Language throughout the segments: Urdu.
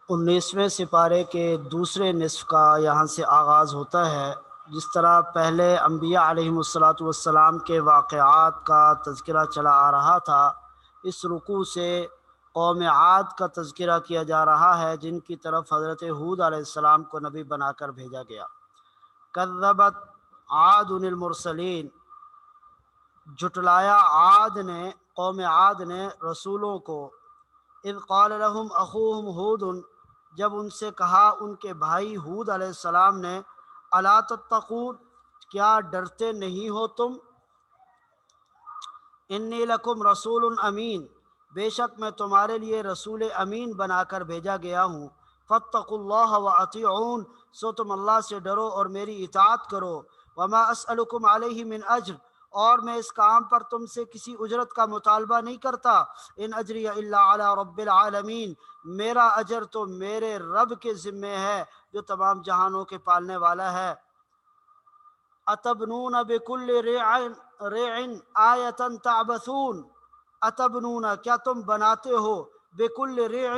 19ویں سپارے کے دوسرے نصف کا یہاں سے آغاز ہوتا ہے۔ جس طرح پہلے انبیاء علیہم السلام کے واقعات کا تذکرہ چلا آ رہا تھا، اس رکوع سے قوم عاد کا تذکرہ کیا جا رہا ہے، جن کی طرف حضرت ہود علیہ السلام کو نبی بنا کر بھیجا گیا۔ کذبت عاد المرسلین، جھٹلایا قوم عاد نے رسولوں کو۔ اذ قال لهم اخوهم ہود، جب ان سے کہا ان کے بھائی ہود علیہ السلام نے، الا تتقون، کیا ڈرتے نہیں ہو تم؟ انی لکم رسول امین، بے شک میں تمہارے لیے رسول امین بنا کر بھیجا گیا ہوں۔ فاتقوا اللہ واطیعون، سو تم اللہ سے ڈرو اور میری اطاعت کرو۔ وما اسألکم علیہ من اجر، اور میں اس کام پر تم سے کسی اجرت کا مطالبہ نہیں کرتا۔ ان اجری الا علی رب العالمین، میرا اجر تو میرے رب کے ذمے ہے جو تمام جہانوں کے پالنے والا ہے۔ اتبنون بکل ریع آیۃ تعبثون، اتبنون، کیا تم بناتے ہو، بکل ریع،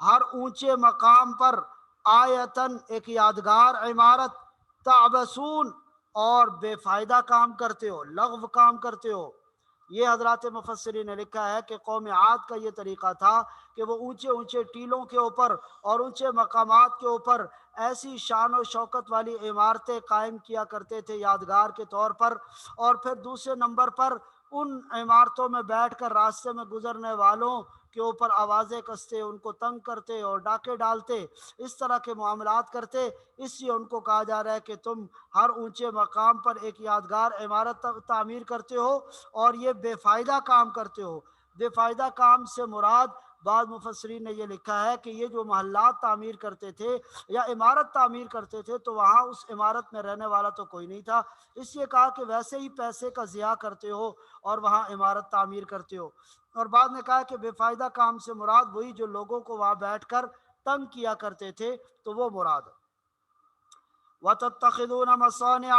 ہر اونچے مقام پر، آیتن، ایک یادگار عمارت، تعبثون، اور بے فائدہ کام کرتے ہو، لغو کام کرتے ہو۔ یہ حضرات مفسرین نے لکھا ہے کہ قوم عاد کا یہ طریقہ تھا کہ وہ اونچے اونچے ٹیلوں کے اوپر اور اونچے مقامات کے اوپر ایسی شان و شوکت والی عمارتیں قائم کیا کرتے تھے یادگار کے طور پر، اور پھر دوسرے نمبر پر ان عمارتوں میں بیٹھ کر راستے میں گزرنے والوں کے اوپر آوازیں کستے، ان کو تنگ کرتے اور ڈاکے ڈالتے، اس طرح کے معاملات کرتے۔ اس لیے ان کو کہا جا رہا ہے کہ تم ہر اونچے مقام پر ایک یادگار عمارت تعمیر کرتے ہو اور یہ بے فائدہ کام کرتے ہو۔ بے فائدہ کام سے مراد، بعض مفسرین نے یہ لکھا ہے کہ یہ جو محلات تعمیر کرتے تھے یا عمارت تعمیر کرتے تھے تو وہاں اس عمارت میں رہنے والا تو کوئی نہیں تھا، اس لیے کہا کہ ویسے ہی پیسے کا ضیاع کرتے ہو اور وہاں عمارت تعمیر کرتے ہو۔ اور بعد نے کہا کہ بے فائدہ کام سے مراد وہی جو لوگوں کو وہاں بیٹھ کر تنگ کیا کرتے تھے تو وہ مراد۔ وَتَتَّخِذُونَ مَصَانِعَ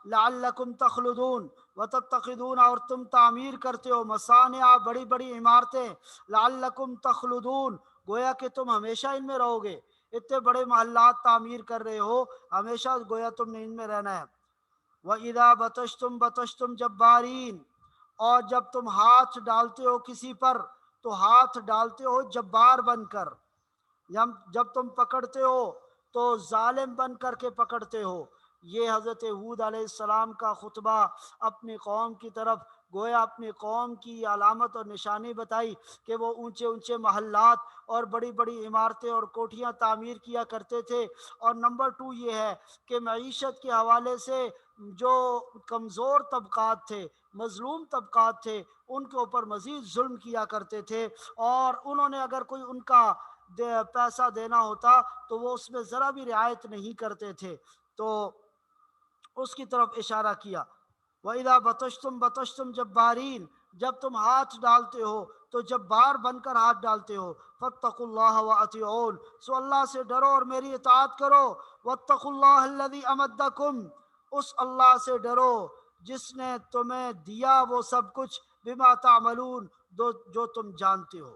لَعَلَّكُمْ تَخْلُدُونَ، وَتَتَّخِذُونَ، اور تم تعمیر کرتے ہو، مصانع، بڑی بڑی عمارتیں، لَعَلَّكُمْ تَخْلُدُونَ، گویا کہ تم ہمیشہ ان میں رہو گے۔ اتنے بڑے محلات تعمیر کر رہے ہو، ہمیشہ گویا تم نے ان میں رہنا ہے۔ وَإِذَا بَطَشْتُمْ بَطَشْتُمْ جَبَّارِينَ، اور جب تم ہاتھ ڈالتے ہو کسی پر تو ہاتھ ڈالتے ہو جبار بن کر، جب تم پکڑتے ہو تو ظالم بن کر کے پکڑتے ہو۔ یہ حضرت ہود علیہ السلام کا خطبہ اپنی قوم کی طرف، گویا اپنی قوم کی علامت اور نشانی بتائی کہ وہ اونچے اونچے محلات اور بڑی بڑی عمارتیں اور کوٹھیاں تعمیر کیا کرتے تھے۔ اور نمبر 2 یہ ہے کہ معیشت کے حوالے سے جو کمزور طبقات تھے، مظلوم طبقات تھے، ان کے اوپر مزید ظلم کیا کرتے تھے، اور انہوں نے اگر کوئی ان کا پیسہ دینا ہوتا تو وہ اس میں ذرا بھی رعایت نہیں کرتے تھے، تو اس کی طرف اشارہ کیا۔ وَإِذَا بَطَشْتُمْ بَطَشْتُمْ جَبَّارِينَ، جب تم ہاتھ ڈالتے ہو تو جبار بن کر ہاتھ ڈالتے ہو۔ فَاتَّقُوا اللَّهَ وَأَطِيعُونَ، سو اللہ سے ڈرو اور میری اطاعت کرو۔ وَاتَّقُوا اللَّهَ الَّذِي أَمَدَّكُمْ، اس اللہ سے ڈرو جس نے تمہیں دیا وہ سب کچھ، بما تعملون، جو تم جانتے ہو۔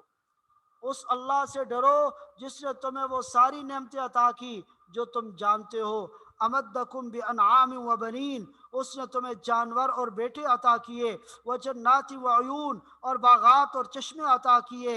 اس اللہ سے ڈرو جس نے تمہیں وہ ساری نعمتیں عطا کی جو تم جانتے ہو۔ امدکم بانعام وبنین، اس نے تمہیں جانور اور بیٹے عطا کیے، وجنات وعیون، اور باغات اور چشمے عطا کیے،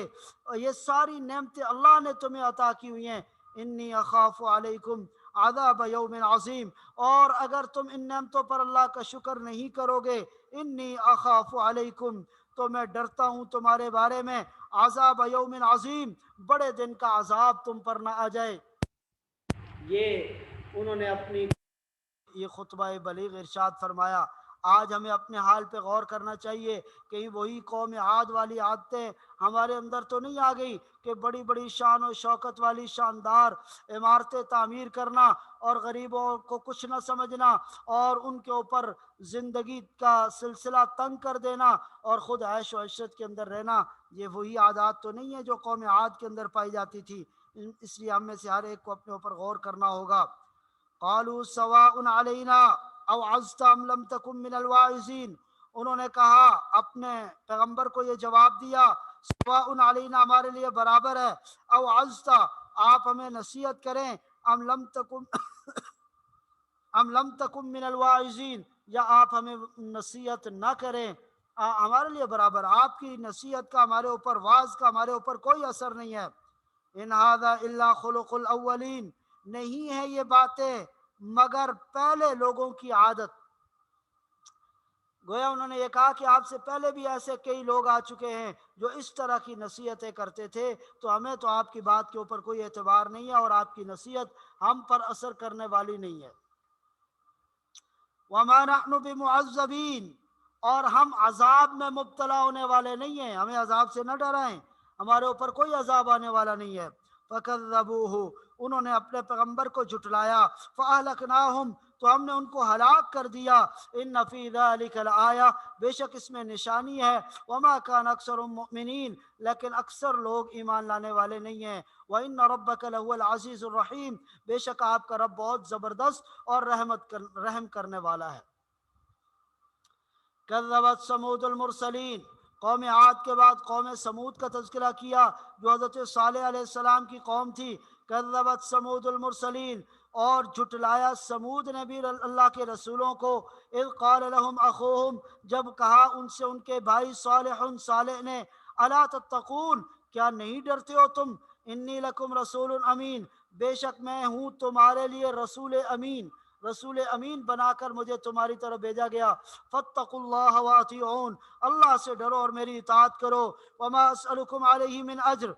یہ ساری نعمتیں اللہ نے تمہیں عطا کی ہوئی ہیں۔ انی اخاف علیکم عذاب یوم عظیم، اور اگر تم ان نعمتوں پر اللہ کا شکر نہیں کرو گے، انی اخاف علیکم، تو میں ڈرتا ہوں تمہارے بارے میں، عذاب یوم عظیم، بڑے دن کا عذاب تم پر نہ آ جائے۔ یہ انہوں نے اپنی یہ خطبہ بلیغ ارشاد فرمایا۔ آج ہمیں اپنے حال پہ غور کرنا چاہیے، کہیں وہی قوم عاد والی عادتیں ہمارے اندر تو نہیں آ گئی کہ بڑی بڑی شان و شوکت والی شاندار عمارتیں تعمیر کرنا اور غریبوں کو کچھ نہ سمجھنا اور ان کے اوپر زندگی کا سلسلہ تنگ کر دینا اور خود عیش و عشرت کے اندر رہنا۔ یہ وہی عادات تو نہیں ہے جو قوم عاد کے اندر پائی جاتی تھی۔ اس لیے ہم میں سے ہر ایک کو اپنے اوپر غور کرنا ہوگا۔ قالوا سواء علینا اوعظت ام لم تکن من الواعظین، انہوں نے کہا، اپنے پیغمبر کو یہ جواب دیا، سواء علینا، ہمارے لیے برابر ہے، اوعظت، آپ ہمیں نصیحت کریں، ام لم تکم من الواعظین، یا آپ ہمیں نصیحت نہ کریں، ہمارے لیے برابر، آپ کی نصیحت کا ہمارے اوپر، واعظ کا ہمارے اوپر کوئی اثر نہیں ہے۔ ان ھذا الا خلق الاولین، نہیں ہے یہ باتیں مگر پہلے لوگوں کی عادت۔ گویا انہوں نے یہ کہا کہ آپ سے پہلے بھی ایسے کئی لوگ آ چکے ہیں جو اس طرح کی نصیحتیں کرتے تھے، تو ہمیں تو آپ کی بات کے اوپر کوئی اعتبار نہیں ہے اور آپ کی نصیحت ہم پر اثر کرنے والی نہیں ہے۔ وما نحن بمعذبین، اور ہم عذاب میں مبتلا ہونے والے نہیں ہیں، ہمیں عذاب سے نہ ڈرائیں، ہمارے اوپر کوئی عذاب آنے والا نہیں ہے۔ فکذبوہ، انہوں نے اپنے پیغمبر کو جھٹلایا، فاہلکناہم، تو ہم نے ان کو ہلاک کر دیا۔ ان فی ذلک لآیہ، بے شک اس میں نشانی ہے، وما کان اکثرهم مؤمنین، لیکن اکثر لوگ ایمان لانے والے نہیں ہیں۔ وان ربک لہو العزیز الرحیم، بے شک آپ کا رب بہت زبردست اور رحم کرنے والا ہے۔ کذبت ثمود المرسلین، قوم عاد کے بعد قوم سمود کا تذکرہ کیا جو حضرت صالح علیہ السلام کی قوم تھی۔ کذبت ثمود المرسلین، اور جھٹلایا سمود نے بھی اللہ کے رسولوں کو۔ اذ قال لهم اخوہم، جب کہا ان سے ان کے بھائی صالح نے، الا تتقون، کیا نہیں ڈرتے ہو تم، انی لکم رسول امین، بے شک میں ہوں تمہارے لیے رسول امین، رسول امین بنا کر مجھے تمہاری طرف بھیجا گیا۔ فاتقوا اللہ واطیعون، اللہ سے ڈرو اور میری اطاعت کرو۔ وما اسألکم علیہ من اجر،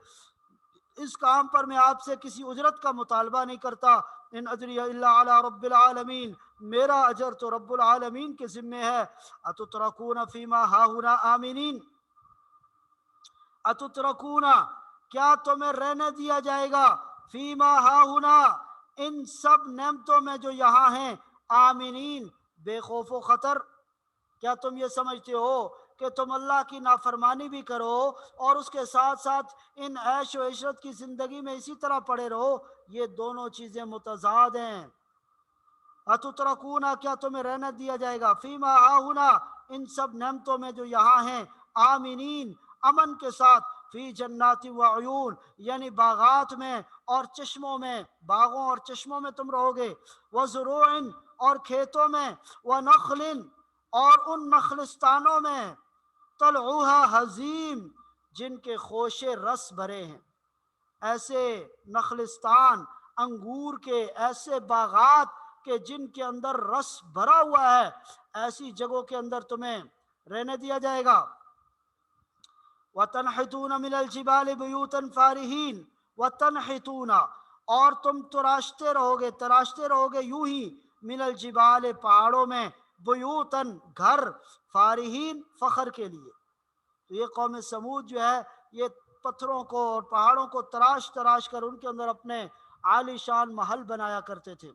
اس کام پر میں آپ سے کسی اجرت کا مطالبہ نہیں کرتا۔ ان اجری الا علی رب العالمین، میرا اجر تو رب العالمین کے ذمے ہے۔ اتترکون فیما ہاہنا آمنین، اتترکون، کیا تمہیں رہنے دیا جائے گا، فیما ہاہنا، ان سب نعمتوں میں جو یہاں ہیں، آمنین، بے خوف و خطر؟ کیا تم یہ سمجھتے ہو کہ تم اللہ کی نافرمانی بھی کرو اور اس کے ساتھ ساتھ ان عیش و عشرت کی زندگی میں اسی طرح پڑے رہو؟ یہ دونوں چیزیں متضاد ہیں۔ اتترکون، کیا تمہیں رہنے دیا جائے گا، فیما ہاہنا، ان سب نعمتوں میں جو یہاں ہیں، آمنین، امن کے ساتھ، فی جنات و عیون، یعنی باغات میں اور چشموں میں، باغوں اور چشموں میں تم رہو گے، وزروع، اور کھیتوں میں، ونخل، اور ان نخلستانوں میں، طلعوہا حزیم، جن کے خوشے رس بھرے ہیں، ایسے نخلستان، انگور کے ایسے باغات کہ جن کے اندر رس بھرا ہوا ہے، ایسی جگہوں کے اندر تمہیں رہنے دیا جائے گا۔ وَتَنْحِتُونَ مِنَ الْجِبَالِ بُيُوتًا فَارِهِينَ، وَتَنْحِتُونَ، اور تم تراشتے رہو گے یوں ہی، من الجبال، پہاڑوں میں، بیوتن، گھر، فارہین، فخر کے لیے۔ تو یہ قوم سمود جو ہے، یہ پتھروں کو اور پہاڑوں کو تراش کر ان کے اندر اپنے عالی شان محل بنایا کرتے تھے۔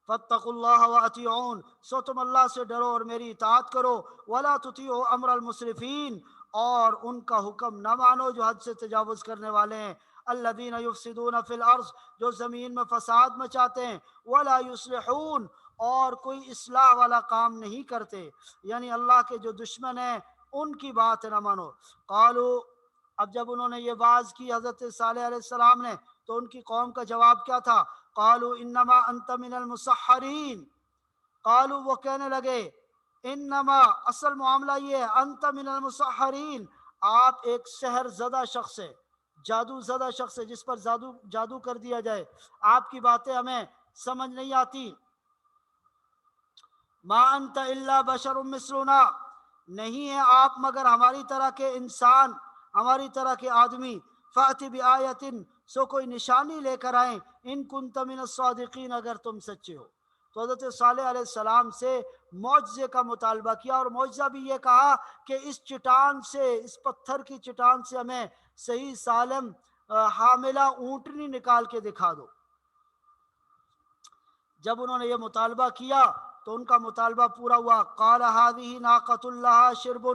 فاتقوا اللہ واطیعون، سو تم اللہ سے ڈرو اور میری اطاعت کرو۔ ولا تطیعوا امر المسرفین، اور ان کا حکم نہ مانو جو حد سے تجاوز کرنے والے ہیں۔ الذین یفسدون فی الارض، جو زمین میں فساد مچاتے ہیں۔ ولا یصلحون، اور کوئی اصلاح والا کام نہیں کرتے، یعنی اللہ کے جو دشمن ہیں ان کی بات نہ مانو۔ قالو، اب جب انہوں نے یہ واعظ کی حضرت صالح علیہ السلام نے، تو ان کی قوم کا جواب کیا تھا؟ قالوا انما انت من المسحرین، قالوا، وہ کہنے لگے، انما، اصل معاملہ یہ ہے، انت من المسحرین، آپ ایک سحر زدہ شخص ہے، جادو زدہ شخص ہے، جس پر جادو کر دیا جائے، آپ کی باتیں ہمیں سمجھ نہیں آتی۔ ما انت الا بشر مثلنا، نہیں ہے آپ مگر ہماری طرح کے انسان، ہماری طرح کے آدمی۔ فأتی بآیۃ، سو کوئی نشانی لے کر آئیں، ان کنت من الصادقین، اگر تم سچے ہو۔ تو حضرت صالح علیہ السلام سے معجزے کا مطالبہ کیا، اور معجزہ بھی یہ کہا کہ اس چٹان سے، اس پتھر کی چٹان سے ہمیں صحیح سالم حاملہ اونٹنی نکال کے دکھا دو۔ جب انہوں نے یہ مطالبہ کیا تو ان کا مطالبہ پورا ہوا۔ قال هذه ناقۃ لها شرب،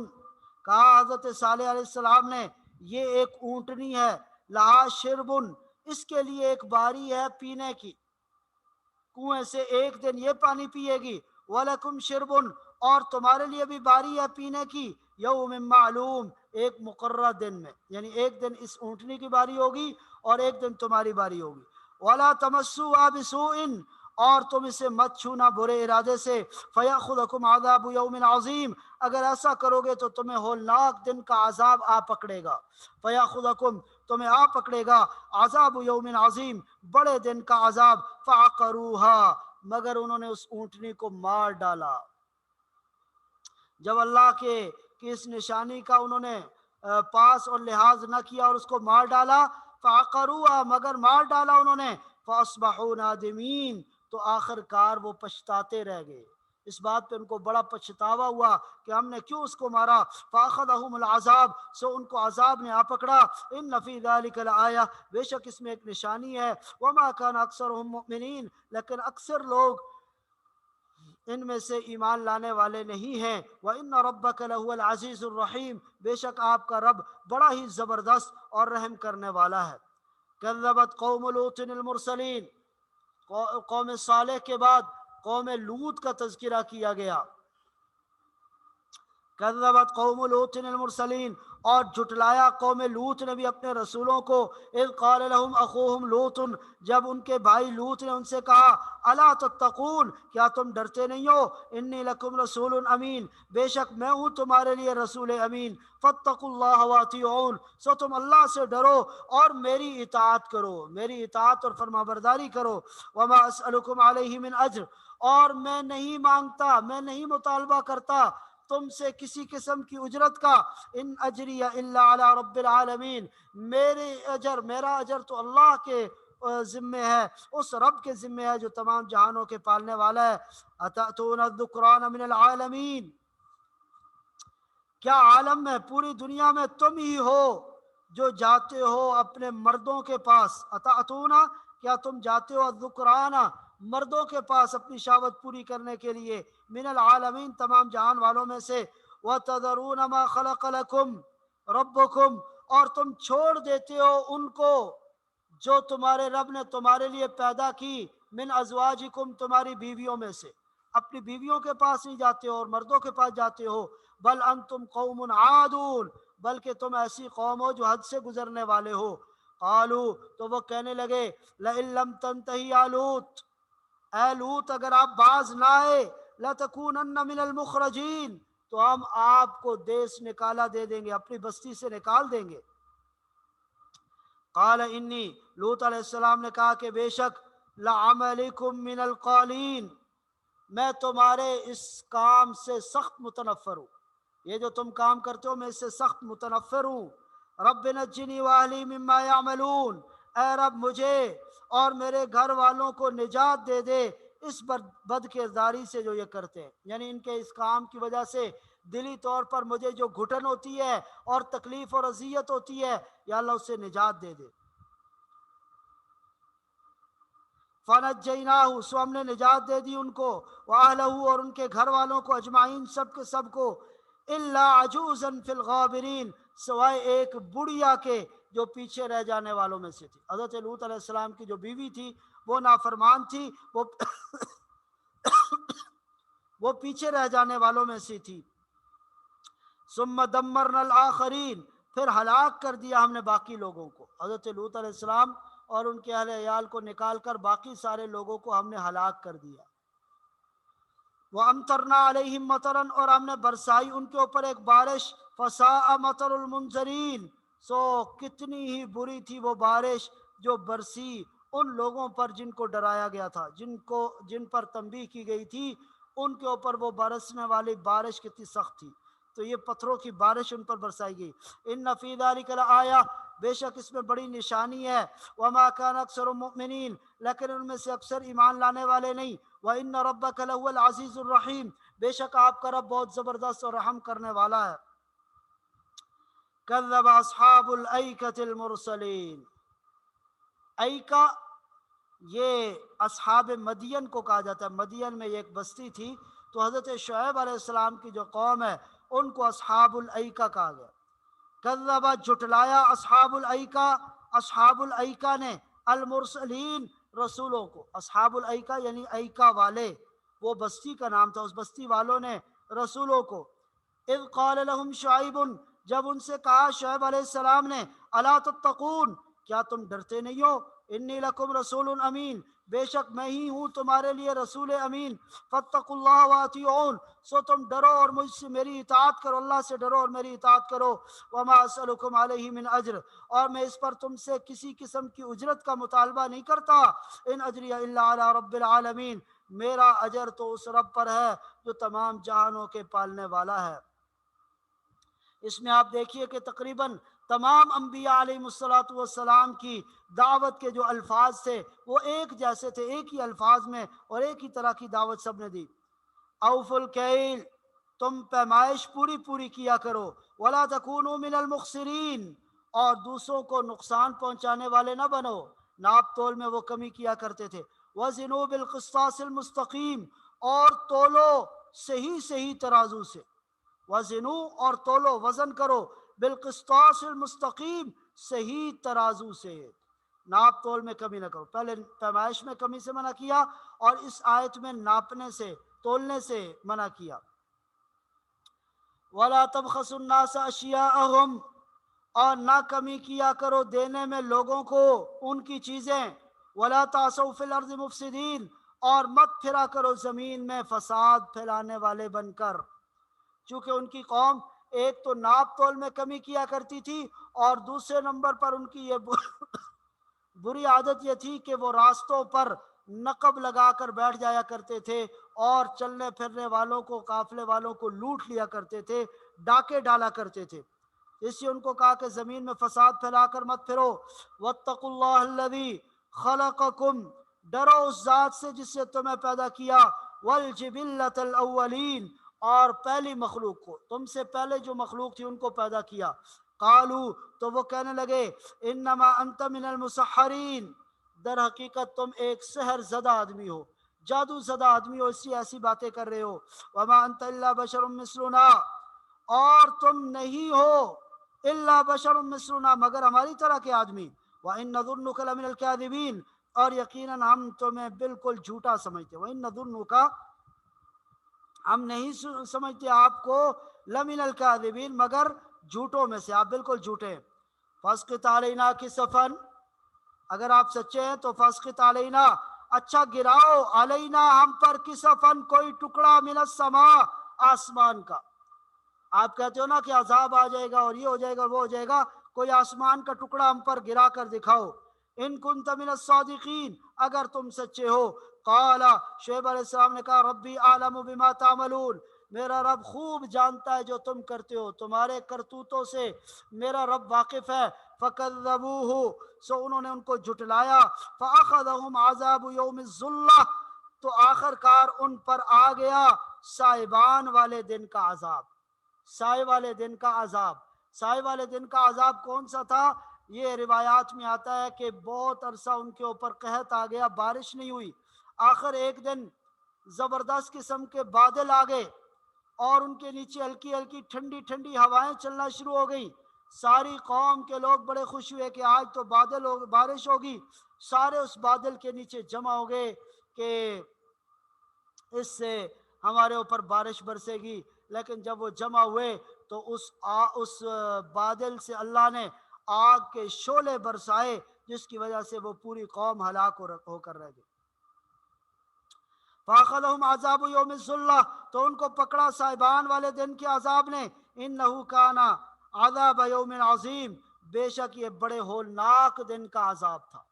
کہا حضرت صالح علیہ السلام نے، یہ ایک اونٹنی ہے، لہا شرب، اس کے لیے ایک باری ہے پینے کی، کنویں سے ایک دن یہ پانی پیے گی۔ وَلَكُمْ شِرْبٌ، اور تمہارے لیے بھی باری ہے پینے کی، یوم معلوم، ایک مقررہ دن میں، یعنی ایک دن اس اونٹنی کی باری ہوگی اور ایک دن تمہاری باری ہوگی۔ وَلَا تَمَسُّوهَا بِسُوءٍ، اور تم اسے مت چھونا برے ارادے سے، فَيَأْخُذَكُمْ عَذَابُ يَوْمٍ عَظِيمٍ، اگر ایسا کرو گے تو تمہیں ہولناک دن کا عذاب آ پکڑے گا۔ فَيَأْخُذَكُمْ، تمہیں آ پکڑے گا، عذاب یوم عظیم، بڑے دن کا عذاب، فَعَقَرُوهَا، مگر انہوں نے اس اونٹنی کو مار ڈالا۔ جب اللہ کے کی اس نشانی کا انہوں نے پاس اور لحاظ نہ کیا اور اس کو مار ڈالا، فَعَقَرُوهَا، مگر مار ڈالا انہوں نے، فَأَصْبَحُوا نَادِمِينَ، تو آخر کار وہ پچھتاتے رہ گئے۔ اس بات پہ ان کو بڑا پچھتاوا ہوا کہ ہم نے کیوں اس کو مارا۔ فَأَخَذَهُمُ الْعَذَابُ، سو ان کو عذاب نے آ پکڑا۔ إِنَّ فِي ذَلِكَ لَآيَةً، بے شک اس میں ایک نشانی ہے۔ وَمَا كَانَ أَكْثَرُهُم مُؤْمِنِينَ، لیکن اکثر لوگ ان میں سے ایمان لانے والے نہیں ہیں۔ وَإِنَّ رَبَّكَ لَهُوَ الْعَزِيزُ الرَّحِيمُ، بے شک آپ کا رب بڑا ہی زبردست اور رحم کرنے والا ہے۔ كَذَّبَتْ قَوْمُ لُوطٍ الْمُرْسَلِينَ، قوم صالح کے بعد قوم لوط کا تذکرہ کیا گیا۔ کذبت قوم لوط المرسلین، اور جھٹلایا قوم لوط نے بھی اپنے رسولوں کو۔ اذ قال لهم اخوهم لوط، جب ان کے بھائی لوط نے ان سے کہا، الا تتقون، کیا تم ڈرتے نہیں ہو، انی لکم رسول امین، بے شک میں ہوں تمہارے لیے رسول امین، فاتقوا اللہ واطیعون، سو تم اللہ سے ڈرو اور میری اطاعت کرو، میری اطاعت اور فرمانبرداری کرو۔ وما اسألکم علیہ من اجر، اور میں نہیں مانگتا، میں نہیں مطالبہ کرتا تم سے کسی قسم کی اجرت کا، ان اجری الا علی رب العالمین، میرا اجر تو اللہ کے ذمے ہے، اس رب کے ذمے ہے جو تمام جہانوں کے پالنے والا ہے۔ اتأتون الذکران من العالمین، کیا عالم میں پوری دنیا میں تم ہی ہو جو جاتے ہو اپنے مردوں کے پاس، اتأتون، کیا تم جاتے ہو الذکران، مردوں کے پاس اپنی شہوت پوری کرنے کے لیے، من العالمین، تمام جہان والوں میں سے، وَتَذَرُونَ مَا خَلَقَ لَكُمْ رَبُّكُمْ، اور تم چھوڑ دیتے ہو ان کو جو تمہارے رب نے تمہارے لیے پیدا کی، من ازواجکم، تمہاری بیویوں میں سے، اپنی بیویوں کے پاس نہیں جاتے ہو اور مردوں کے پاس جاتے ہو، بل انتم قوم عادون، بلکہ تم ایسی قوم ہو جو حد سے گزرنے والے ہو۔ قالوا، تو وہ کہنے لگے، لئن لم تنتہی یا لوط، اے لوط اگر آپ باز نہ آئے، لَتَكُونَنَّ مِنَ الْمُخْرَجِينَ، تو ہم آپ کو دیس نکالا دے دیں گے، اپنی بستی سے نکال دیں گے۔ قال انی، لوط علیہ السلام نے کہا کہ بے شک، لَعَمَلِكُم مِّنَ الْقَالِينَ، میں تمہارے اس کام سے سخت متنفر ہوں، یہ جو تم کام کرتے ہو میں اس سے سخت متنفر ہوں۔ رب نجنی واہلی مما یعملون، اے رب مجھے اور میرے گھر والوں کو نجات دے دے اس بد کرداری سے جو یہ کرتے ہیں، یعنی ان کے اس کام کی وجہ سے دلی طور پر مجھے جو گھٹن ہوتی ہے اور تکلیف اور اذیت ہوتی ہے، یا اللہ اس سے نجات دے دے۔ فَنَجَّيْنَاهُ، سو ہم نے نجات دے دی ان کو، وَأَهْلَهُ، اور ان کے گھر والوں کو، اجمعین، سب کے سب کو، إِلَّا عَجُوزًا فِي الْغَابِرِينَ، سوائے ایک بڑھیا کے جو پیچھے رہ جانے والوں میں سے تھی۔ حضرت لوط علیہ السلام کی جو بیوی تھی وہ نافرمان تھی، وہ پیچھے رہ جانے والوں میں سے تھی۔ ثم دمرنا الآخرین، پھر ہلاک کر دیا ہم نے باقی لوگوں کو، حضرت لوط علیہ السلام اور ان کے اہل عیال کو نکال کر باقی سارے لوگوں کو ہم نے ہلاک کر دیا۔ وَأَمْطَرْنَا عَلَيْهِمْ مَطَرًا، اور ہم نے برسائی ان کے اوپر ایک بارش، فَسَاءَ مَطَرُ الْمُنذَرِينَ، سو کتنی ہی بری تھی وہ بارش جو برسی ان لوگوں پر جن کو ڈرایا گیا تھا، جن پر تنبیہ کی گئی تھی، ان کے اوپر وہ برسنے والی بارش کتنی سخت تھی، تو یہ پتھروں کی بارش ان پر برسائی گئی۔ ان فی ذلک لآیہ، بے شک اس میں بڑی نشانی ہے۔ وما کان اکثر مؤمنین، لیکن ان میں سے اکثر ایمان لانے والے نہیں۔ وان ربک لہو العزیز الرحیم، بے شک آپ کا رب بہت زبردست اور رحم کرنے والا ہے۔ کذب اصحاب الایکۃ المرسلین، ایکا یہ اصحاب مدین کو کہا جاتا ہے، مدین میں یہ ایک بستی تھی، تو حضرت شعیب علیہ السلام کی جو قوم ہے ان کو اصحاب الایکہ کہا گیا۔ کذب، جھٹلایا، اصحاب الایکہ، اصحاب الایکہ نے، المرسلین، رسولوں کو، اصحاب الایکہ یعنی ایکہ والے، وہ بستی کا نام تھا، اس بستی والوں نے رسولوں کو۔ اذ قال لهم شعیب، جب ان سے کہا شعیب علیہ السلام نے الا تتقون، کیا تم ڈرتے نہیں ہو؟ انی لکم رسول امین، بے شک میں ہی ہوں تمہارے لیے رسول امین، فاتقوا اللہ واطیعون، سو تم ڈرو اور مجھ سے میری اطاعت کرو، اللہ سے ڈرو اور میری اطاعت کرو، وما اسألکم علیہ من اجر، اور میں اس پر تم سے کسی قسم کی اجرت کا مطالبہ نہیں کرتا، ان اجری الا علی رب العالمین، میرا اجر تو اس رب پر ہے جو تمام جہانوں کے پالنے والا ہے۔ اس میں آپ دیکھیے کہ تقریباً تمام انبیاء علیہ السلام کی دعوت کے جو الفاظ تھے وہ ایک جیسے تھے، ایک ہی الفاظ میں اور ایک ہی طرح کی دعوت سب نے دی۔ اوف الکیل، تم پیمائش پوری پوری کیا کرو، ولا تکونوا من المخسرین، اور دوسروں کو نقصان پہنچانے والے نہ بنو، ناپ تول میں وہ کمی کیا کرتے تھے۔ وزنوا بالقسطاس المستقیم، اور تولو صحیح صحیح ترازو سے، وزنو اور تولو وزن کرو، بالقسطاس المستقیم صحیح ترازو سے، ناپ تول میں کمی نہ کرو۔ پہلے پیمائش میں کمی سے منع کیا اور اس آیت میں ناپنے سے تولنے سے منع کیا۔ وَلَا تَبْخَسُوا النَّاسَ أَشْيَاءَهُمْ، اور نہ کمی کیا کرو دینے میں لوگوں کو ان کی چیزیں۔ وَلَا تَعْثَوْا فِي الْأَرْضِ مُفْسِدِينَ، اور مت پھرا کرو زمین میں فساد پھیلانے والے بن کر۔ چونکہ ان کی قوم ایک تو ناپ تول میں کمی کیا کرتی تھی، اور دوسرے نمبر پر ان کی یہ بری عادت یہ تھی کہ وہ راستوں پر نقب لگا کر بیٹھ جایا کرتے تھے اور چلنے پھرنے والوں کو، قافلے والوں کو لوٹ لیا کرتے تھے، ڈاکے ڈالا کرتے تھے۔ اس لیے ان کو کہا کہ زمین میں فساد پھیلا کر مت پھرو۔ واتقوا اللہ الذی خلقکم، ڈرو اس ذات سے جس سے تمہیں پیدا کیا، والجبلۃ الاولین، اور پہلی مخلوق کو، تم سے پہلے جو مخلوق تھی ان کو پیدا کیا۔ قالو، تو وہ کہنے لگے انما انت من المسحرین، در حقیقت تم ایک سحر زدہ آدمی ہو، جادو زدہ آدمی ہو، اسی ایسی باتیں کر رہے ہو۔ وما انت الا بشر مثلنا، اور تم نہیں ہو الا بشر مثلنا مگر ہماری طرح کے آدمی۔ وان نظنک لمن الکاذبین، اور یقیناً ہم تمہیں بالکل جھوٹا سمجھتے۔ وان نظنک، ہم نہیں سمجھتے آپ کو لمن الکاذبین مگر جھوٹوں میں سے، آپ بالکل جھوٹے ہیں۔ فاسقط علینا کسفن، اگر آپ سچے ہیں تو فاسقط علینا، اچھا گراؤ، علینا ہم پر، کسفن کوئی ٹکڑا، من السماء آسمان کا۔ آپ کہتے ہو نا کہ عذاب آ جائے گا اور یہ ہو جائے گا وہ ہو جائے گا، کوئی آسمان کا ٹکڑا ہم پر گرا کر دکھاؤ۔ ان کنت من الصادقین، اگر تم سچے ہو۔ قال، شعیب علیہ السلام نے کہا ربی اعلم بما تعملون، میرا رب خوب جانتا ہے جو تم کرتے ہو، تمہارے کرتوتوں سے میرا رب واقف ہے۔ فکذبوہ، سو انہوں نے ان کو جھٹلایا۔ فاخذہم عذاب یوم الظلہ، تو آخر کار ان پر آ گیا سائبان والے دن کا عذاب، سائے والے دن کا عذاب۔ سائے والے دن کا عذاب کون سا تھا؟ یہ روایات میں آتا ہے کہ بہت عرصہ ان کے اوپر قحط آ گیا، بارش نہیں ہوئی، آخر ایک دن زبردست قسم کے بادل آ گئے اور ان کے نیچے ہلکی ہلکی ٹھنڈی ٹھنڈی ہوائیں چلنا شروع ہو گئی۔ ساری قوم کے لوگ بڑے خوش ہوئے کہ آج تو بارش ہوگی، سارے اس بادل کے نیچے جمع ہو گئے کہ اس سے ہمارے اوپر بارش برسے گی۔ لیکن جب وہ جمع ہوئے تو اس بادل سے اللہ نے آگ کے شعلے برسائے، جس کی وجہ سے وہ پوری قوم ہلاک ہو کر رہ گئی۔ فاخذہم عذاب یوم الظلہ، تو ان کو پکڑا سائبان والے دن کے عذاب نے۔ انہ کان عذاب یوم عظیم، بے شک یہ بڑے ہولناک دن کا عذاب تھا،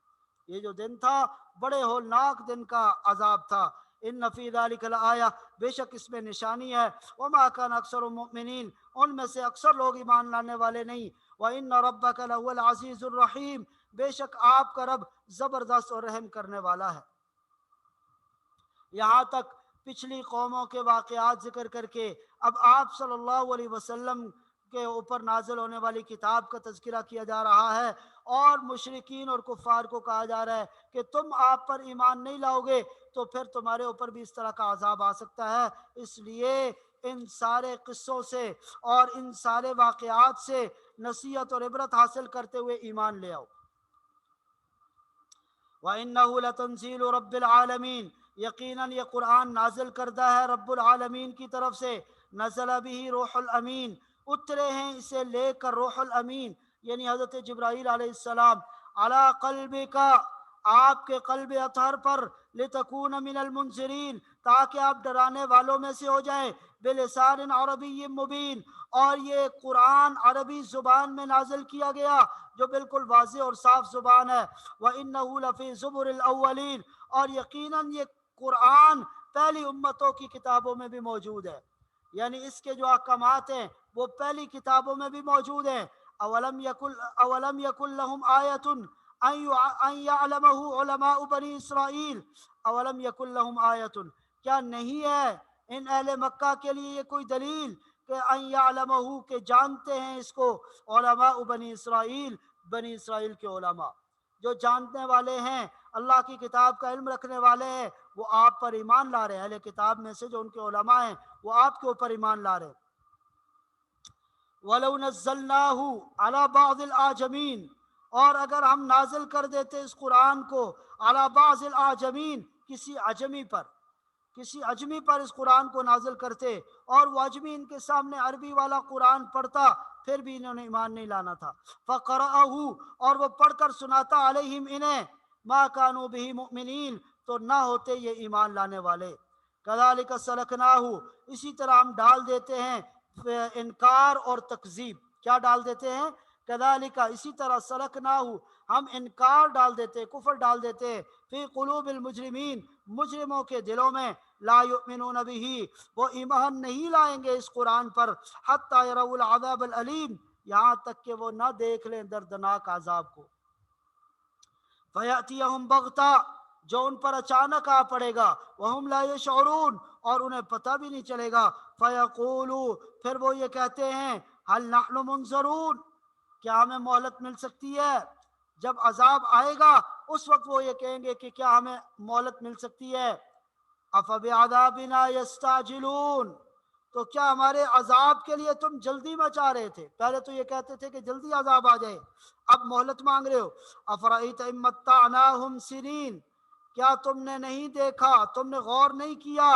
یہ جو دن تھا بڑے ہولناک دن کا عذاب تھا۔ ان فی ذلک لآیہ، بے شک اس میں نشانی ہے۔ وما کان اکثر المؤمنین، ان میں سے اکثر لوگ ایمان لانے والے نہیں۔ وان ربک لہو العزیز الرحیم، بے شک آپ کا رب زبردست اور رحم کرنے والا ہے۔ یہاں تک پچھلی قوموں کے واقعات ذکر کر کے اب آپ صلی اللہ علیہ وسلم کے اوپر نازل ہونے والی کتاب کا تذکرہ کیا جا رہا ہے، اور مشرکین اور کفار کو کہا جا رہا ہے کہ تم آپ پر ایمان نہیں لاؤ گے تو پھر تمہارے اوپر بھی اس طرح کا عذاب آ سکتا ہے۔ اس لیے ان سارے قصوں سے اور ان سارے واقعات سے نصیحت اور عبرت حاصل کرتے ہوئے ایمان لے آؤ۔ وَإِنَّهُ لَتَنزِيلُ رَبِّ الْعَالَمِينَ، یقیناً یہ قرآن نازل کردہ ہے رب العالمین کی طرف سے۔ نزل به روح الامین، اترے ہیں اسے لے کر روح الامین یعنی حضرت جبرائیل علیہ السلام علی قلبک آپ کے قلب اطہر پر لتکون من المنذرین تاکہ آپ ڈرانے والوں میں سے ہو جائیں بلسان عربی مبین اور یہ قرآن عربی زبان میں نازل کیا گیا جو بالکل واضح اور صاف زبان ہے وَإِنَّهُ لَفِي زُبُرِ الْأَوَّلِينَ اور یقیناً یہ قرآن پہلی امتوں کی کتابوں میں بھی موجود ہے یعنی اس کے جو احکامات ہیں وہ پہلی کتابوں میں بھی موجود ہیں اولم یکن لہم آیۃ ان یعلمہ علماء بنی اسرائیل اولم یکن لہم آیۃ کیا نہیں ہے ان اہل مکہ کے لیے یہ کوئی دلیل کہ ان یعلمہ کہ جانتے ہیں اس کو علماء بنی اسرائیل کے علماء جو جاننے والے ہیں اللہ کی کتاب کا علم رکھنے والے ہیں وہ آپ پر ایمان لا رہے ہیں اہل کتاب میں سے جو ان کے علماء ہیں وہ آپ کے اوپر ایمان لا رہے ہیں وَلَوْ نَزَّلْنَاهُ عَلَى بَعْضِ الْأَعْجَمِينَ اور اگر ہم نازل کر دیتے اس قرآن کو عَلَى بَعْضِ الْأَعْجَمِينَ کسی عجمی پر اس قرآن کو نازل کرتے اور وہ عجمی ان کے سامنے عربی والا قرآن پڑھتا پھر بھی انہوں نے ایمان نہیں لانا تھا فَقَرَأَهُ اور وہ پڑھ کر سناتا علیہم انہیں مَا كَانُوا بِهِ مُؤْمِنِينَ تو نہ ہوتے یہ ایمان لانے والے كَذَلِكَ سَلَكْنَاهُ اسی طرح ہم ڈال دیتے ہیں انکار اور تکذیب کیا ڈال دیتے ہیں کذالک اسی طرح سلکناہو ہم انکار ڈال دیتے کفر ڈال دیتے فی قلوب المجرمین مجرموں کے دلوں میں لا یؤمنون بہ وہ ایمان نہیں لائیں گے اس قرآن پر حتی یروا العذاب العلیم یہاں تک کہ وہ نہ دیکھ لیں دردناک عذاب کو فیاتیہم بغتہ جو ان پر اچانک آ پڑے گا وہم لا یشعرون اور انہیں پتہ بھی نہیں چلے گا فیقولو پھر وہ یہ کہتے ہیں هل نحن منظرون کیا ہمیں مہلت مل سکتی ہے جب عذاب آئے گا اس وقت وہ یہ کہیں گے کہ کیا ہمیں مہلت مل سکتی ہے افبعذابنا یستعجلون تو کیا ہمارے عذاب کے لیے تم جلدی مچا رہے تھے پہلے تو یہ کہتے تھے کہ جلدی عذاب آ جائے اب مہلت مانگ رہے ہو افرأیت ان متعناہم سنین کیا تم نے نہیں دیکھا تم نے غور نہیں کیا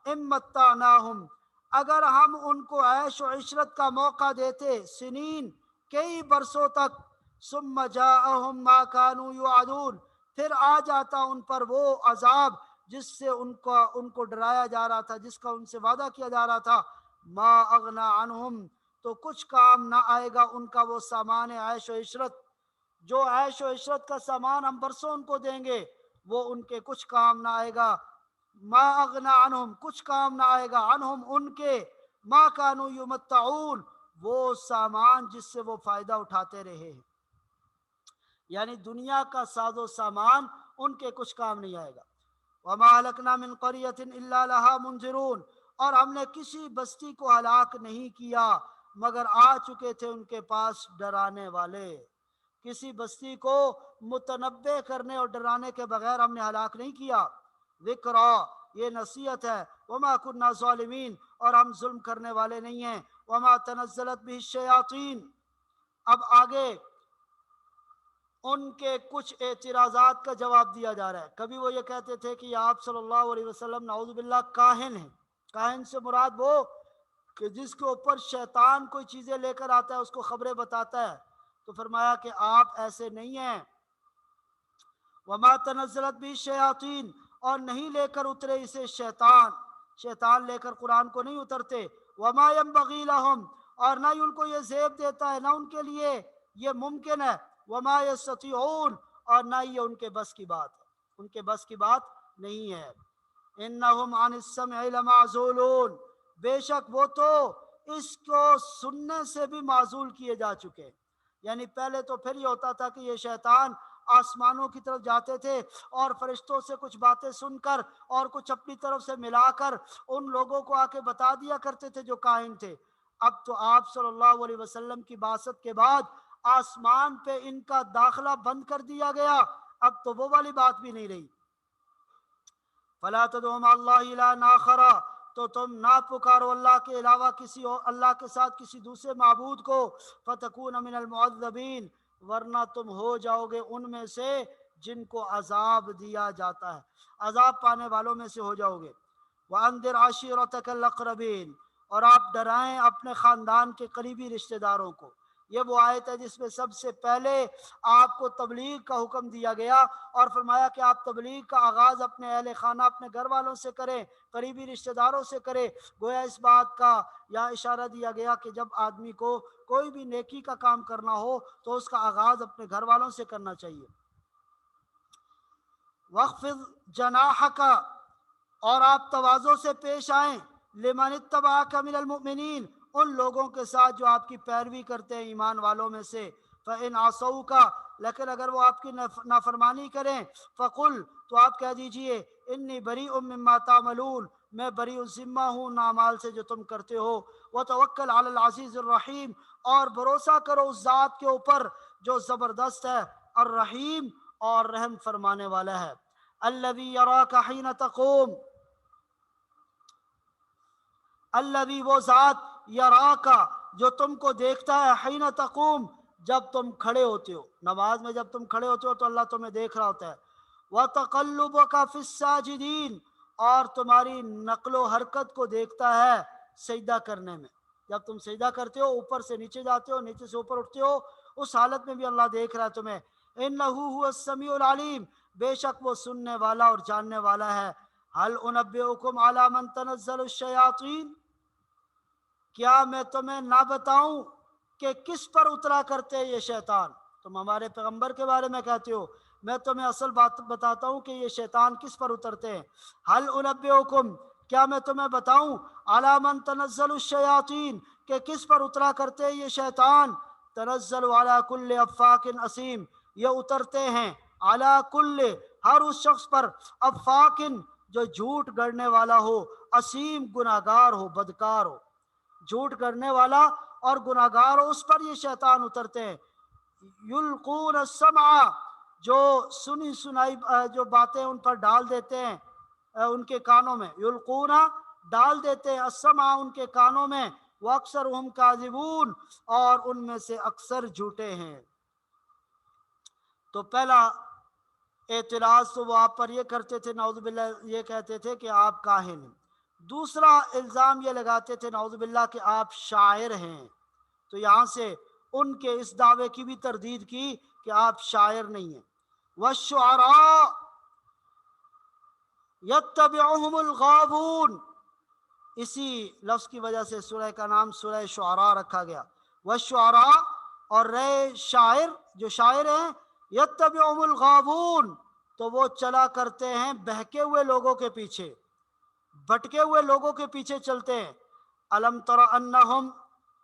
ان متعناہم اگر ہم ان کو عیش و عشرت کا موقع دیتے سنین کئی برسوں تک ثم جاءہم ما کانوا یوعدون پھر آ جاتا ان پر وہ عذاب جس سے ان کو ڈرایا جا رہا تھا جس کا ان سے وعدہ کیا جا رہا تھا ما اغنا عنہم تو کچھ کام نہ آئے گا ان کا وہ سامان عیش و عشرت جو عیش و عشرت کا سامان ہم برسوں ان کو دیں گے وہ ان کے کچھ کام نہ آئے گا ما اغنا عنہم کچھ کام نہ آئے گا عنہم ان کے ما کانوا یمتعون وہ سامان جس سے وہ فائدہ اٹھاتے رہے ہیں یعنی دنیا کا ساز و سامان ان کے کچھ کام نہیں آئے گا وما اهلكنا من قرية الا لها منذرون اور ہم نے کسی بستی کو ہلاک نہیں کیا مگر آ چکے تھے ان کے پاس ڈرانے والے کسی بستی کو متنبع کرنے اور ڈرانے کے بغیر ہم نے ہلاک نہیں کیا ذکرا یہ نصیحت ہے وما كنا ظالمین اور ہم ظلم کرنے والے نہیں ہیں وما تنزلت به الشیاطین اب آگے ان کے کچھ اعتراضات کا جواب دیا جا رہا ہے کبھی وہ یہ کہتے تھے کہ آپ صلی اللہ علیہ وسلم نعوذ باللہ کاہن ہیں کاہن سے مراد وہ کہ جس کے اوپر شیطان کوئی چیزیں لے کر آتا ہے اس کو خبریں بتاتا ہے تو فرمایا کہ آپ ایسے نہیں ہیں وما تنزلت به الشیاطین اور نہیں لے کر اترے اسے شیطان لے کر قرآن کو نہیں اترتے وما ينبغي لهم اور نہ ہی ان کو یہ زیب دیتا ہے نہ ان کے لیے یہ ممکن ہے وما يستطيعون اور نہ ہی ان کے بس کی بات ہے ان کے بس کی بات نہیں ہے انہم عن السمع لمعزولون بے شک وہ تو اس کو سننے سے بھی معزول کیے جا چکے یعنی پہلے تو پھر یہ ہوتا تھا کہ یہ شیطان آسمانوں کی طرف جاتے تھے اور فرشتوں سے کچھ باتیں سن کر اور کچھ اپنی طرف سے ملا کر ان لوگوں کو آ کے بتا دیا کرتے تھے جو کاہن تھے اب تو آپ صلی اللہ علیہ وسلم کی بعثت کے بعد آسمان پہ ان کا داخلہ بند کر دیا گیا اب تو وہ والی بات بھی نہیں رہی فلا تدعوا مع اللہ الہا آخر تو تم نہ پکارو اللہ کے علاوہ کسی اور اللہ کے ساتھ کسی دوسرے معبود کو فتکون من المعذبین ورنہ تم ہو جاؤ گے ان میں سے جن کو عذاب دیا جاتا ہے عذاب پانے والوں میں سے ہو جاؤ گے وانذر عشیرتک الاقربین اور آپ ڈرائیں اپنے خاندان کے قریبی رشتہ داروں کو۔ یہ وہ آیت ہے جس میں سب سے پہلے آپ کو تبلیغ کا حکم دیا گیا اور فرمایا کہ آپ تبلیغ کا آغاز اپنے اہل خانہ، اپنے گھر والوں سے کریں، قریبی رشتہ داروں سے کریں۔ گویا اس بات کا یا اشارہ دیا گیا کہ جب آدمی کو کوئی بھی نیکی کا کام کرنا ہو تو اس کا آغاز اپنے گھر والوں سے کرنا چاہیے۔ وَاخْفِضْ جَنَاحَكَ، اور آپ تواضع سے پیش آئیں، لمن اتبعک من المؤمنین، ان لوگوں کے ساتھ جو آپ کی پیروی کرتے ہیں ایمان والوں میں سے۔ فَإِنْ عَصَوْكَ، لیکن اگر وہ آپ کی نافرمانی کریں، فَقُلْ، تو آپ کہہ دیجئے، انی بریء مما تعملون، میں بری الذمہ ہوں ان اعمال سے جو تم کرتے ہو۔ وَتَوَكَّلْ عَلَى الْعَزِيزِ الرَّحِيمِ، اور بھروسہ کرو اس ذات کے اوپر جو زبردست ہے، الرحیم، اور رحم فرمانے والا ہے۔ الذی یراک حین تقوم، الذی، وہ ذات، یراکا، جو تم کو دیکھتا ہے، حین تقوم، جب تم کھڑے ہوتے ہو نماز میں، جب تم کھڑے ہوتے ہو تو اللہ تمہیں دیکھ رہا ہوتا ہے۔ وَتَقَلُّبَكَ فِي السَّاجِدِينَ، اور تمہاری نقل و حرکت کو دیکھتا ہے سجدہ کرنے میں، جب تم سجدہ کرتے ہو، اوپر سے نیچے جاتے ہو، نیچے سے اوپر اٹھتے ہو، اس حالت میں بھی اللہ دیکھ رہا ہے تمہیں۔ إِنَّهُ هُوَ السَّمِيعُ الْعَلِيمُ، بے شک وہ سننے والا اور جاننے والا ہے۔ هَلْ أُنَبِّئُكُمْ عَلَى مَنْ تَنَزَّلُ الشَّيَاطِينُ، کیا میں تمہیں نہ بتاؤں کہ کس پر اترا کرتے ہیں یہ شیطان؟ تم ہمارے پیغمبر کے بارے میں کہتے ہو، میں تمہیں اصل بات بتاتا ہوں کہ یہ شیطان کس پر اترتے ہیں۔ هل انبئکم، کیا میں تمہیں بتاؤں، علی من تنزل الشیاطین، کہ کس پر اترا کرتے ہیں یہ شیطان؟ تنزل علی کل افاک اسیم، یہ اترتے ہیں علی کل، ہر اس شخص پر، افاک، جو جھوٹ گڑنے والا ہو، اسیم، گناہگار ہو، بدکار ہو، جھوٹ کرنے والا اور گناہگار ہو، اس پر یہ شیطان اترتے ہیں۔ یلقون السمع، جو سنی سنائی جو باتیں ان پر ڈال دیتے ہیں ان کے کانوں میں، یلقون، ڈال دیتے ہیں، السمع، ان کے کانوں میں، واکثرهم کاذبون، اور ان میں سے اکثر جھوٹے ہیں۔ تو پہلا اعتراض تو وہ آپ پر یہ کرتے تھے، نعوذ باللہ، یہ کہتے تھے کہ آپ کاہن ہیں۔ دوسرا الزام یہ لگاتے تھے نعوذ باللہ کہ آپ شاعر ہیں۔ تو یہاں سے ان کے اس دعوے کی بھی تردید کی کہ آپ شاعر نہیں ہیں۔ والشعراء یتبعہم الغاوون، اسی لفظ کی وجہ سے سورہ کا نام سورہ شعراء رکھا گیا۔ والشعراء، اور رہے شاعر، جو شاعر ہیں، یتبعہم الغاوون، تو وہ چلا کرتے ہیں بہکے ہوئے لوگوں کے پیچھے، بھٹکے ہوئے لوگوں کے پیچھے چلتے ہیں۔ الم تر انہم،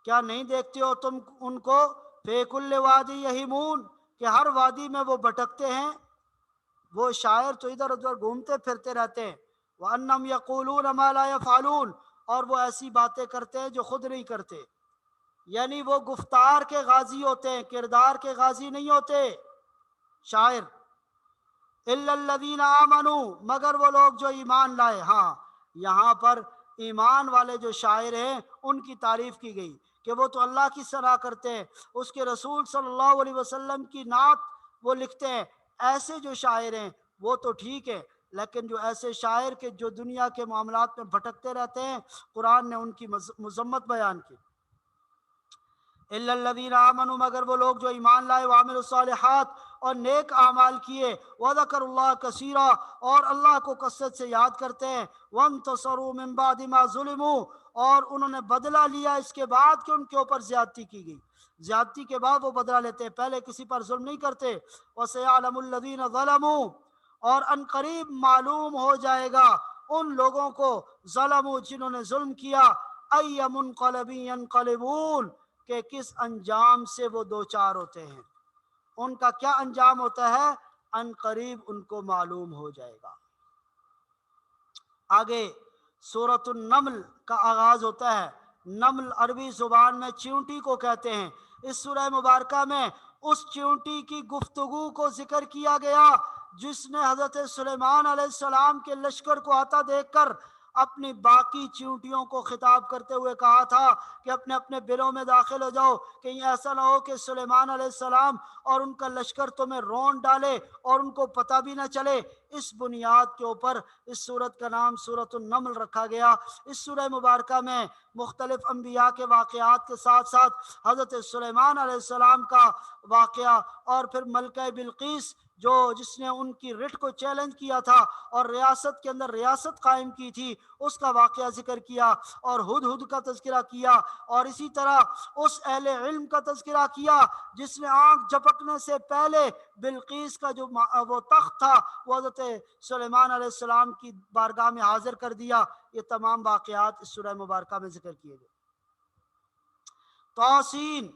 کیا نہیں دیکھتے ہو تم ان کو، فی کل وادی یہیمون، کہ ہر وادی میں وہ بھٹکتے ہیں۔ وہ شاعر تو ادھر ادھر گھومتے پھرتے رہتے ہیں۔ وَأَنَّهُمْ يَقُولُونَ مَا لَا يَفْعَلُونَ، اور وہ ایسی باتیں کرتے ہیں جو خود نہیں کرتے، یعنی وہ گفتار کے غازی ہوتے ہیں، کردار کے غازی نہیں ہوتے شاعر۔ إِلَّا الَّذِينَ آمَنُوا، مگر وہ لوگ جو ایمان لائے۔ ہاں، یہاں پر ایمان والے جو شاعر ہیں ان کی تعریف کی گئی کہ وہ تو اللہ کی ثنا کرتے ہیں، اس کے رسول صلی اللہ علیہ وسلم کی نعت وہ لکھتے ہیں۔ ایسے جو شاعر ہیں وہ تو ٹھیک ہے، لیکن جو ایسے شاعر کے جو دنیا کے معاملات میں بھٹکتے رہتے ہیں، قرآن نے ان کی مذمت بیان کی۔ الا الذین آمنوا، مگر وہ لوگ جو ایمان لائے، وعملوا الصالحات، اور نیک اعمال کیے، وذکروا اللہ کثیرا، اور اللہ کو کثرت سے یاد کرتے ہیں، وانتصروا من بعد ما ظلموا، اور انہوں نے بدلہ لیا اس کے بعد کہ ان کے اوپر زیادتی کی گئی، زیادتی کے بعد وہ بدلہ لیتے ہیں، پہلے کسی پر ظلم نہیں کرتے۔ وسيعلم الذین ظلموا، اور ان قریب معلوم ہو جائے گا ان لوگوں کو، ظلموا، جنہوں نے ظلم کیا، ای منقلب ینقلبون، کہ کس انجام سے وہ دوچار ہوتے ہیں، ان کا کیا انجام ہوتا ہے، ان قریب ان کو معلوم ہو جائے گا۔ آگے سورۃ النمل کا آغاز ہوتا ہے۔ نمل عربی زبان میں چیونٹی کو کہتے ہیں۔ اس سورہ مبارکہ میں اس چیونٹی کی گفتگو کو ذکر کیا گیا جس نے حضرت سلیمان علیہ السلام کے لشکر کو آتا دیکھ کر اپنی باقی چیونٹیوں کو خطاب کرتے ہوئے کہا تھا کہ اپنے اپنے بلوں میں داخل ہو جاؤ، کہیں ایسا نہ ہو کہ سلیمان علیہ السلام اور ان کا لشکر تمہیں رون ڈالے اور ان کو پتہ بھی نہ چلے۔ اس بنیاد کے اوپر اس سورت کا نام سورۃ النمل رکھا گیا۔ اس سورہ مبارکہ میں مختلف انبیاء کے واقعات کے ساتھ ساتھ حضرت سلیمان علیہ السلام کا واقعہ اور پھر ملکہ بلقیس جس نے ان کی رٹ کو چیلنج کیا تھا اور ریاست کے اندر ریاست قائم کی تھی، اس کا واقعہ ذکر کیا، اور ہدہد کا تذکرہ کیا، اور اسی طرح اس اہل علم کا تذکرہ کیا جس نے آنکھ جھپکنے سے پہلے بلقیس کا جو وہ تخت تھا وہ حضرت سلیمان علیہ السلام کی بارگاہ میں حاضر کر دیا۔ یہ تمام واقعات اس سورہ مبارکہ میں ذکر کیے گئے۔ توسین،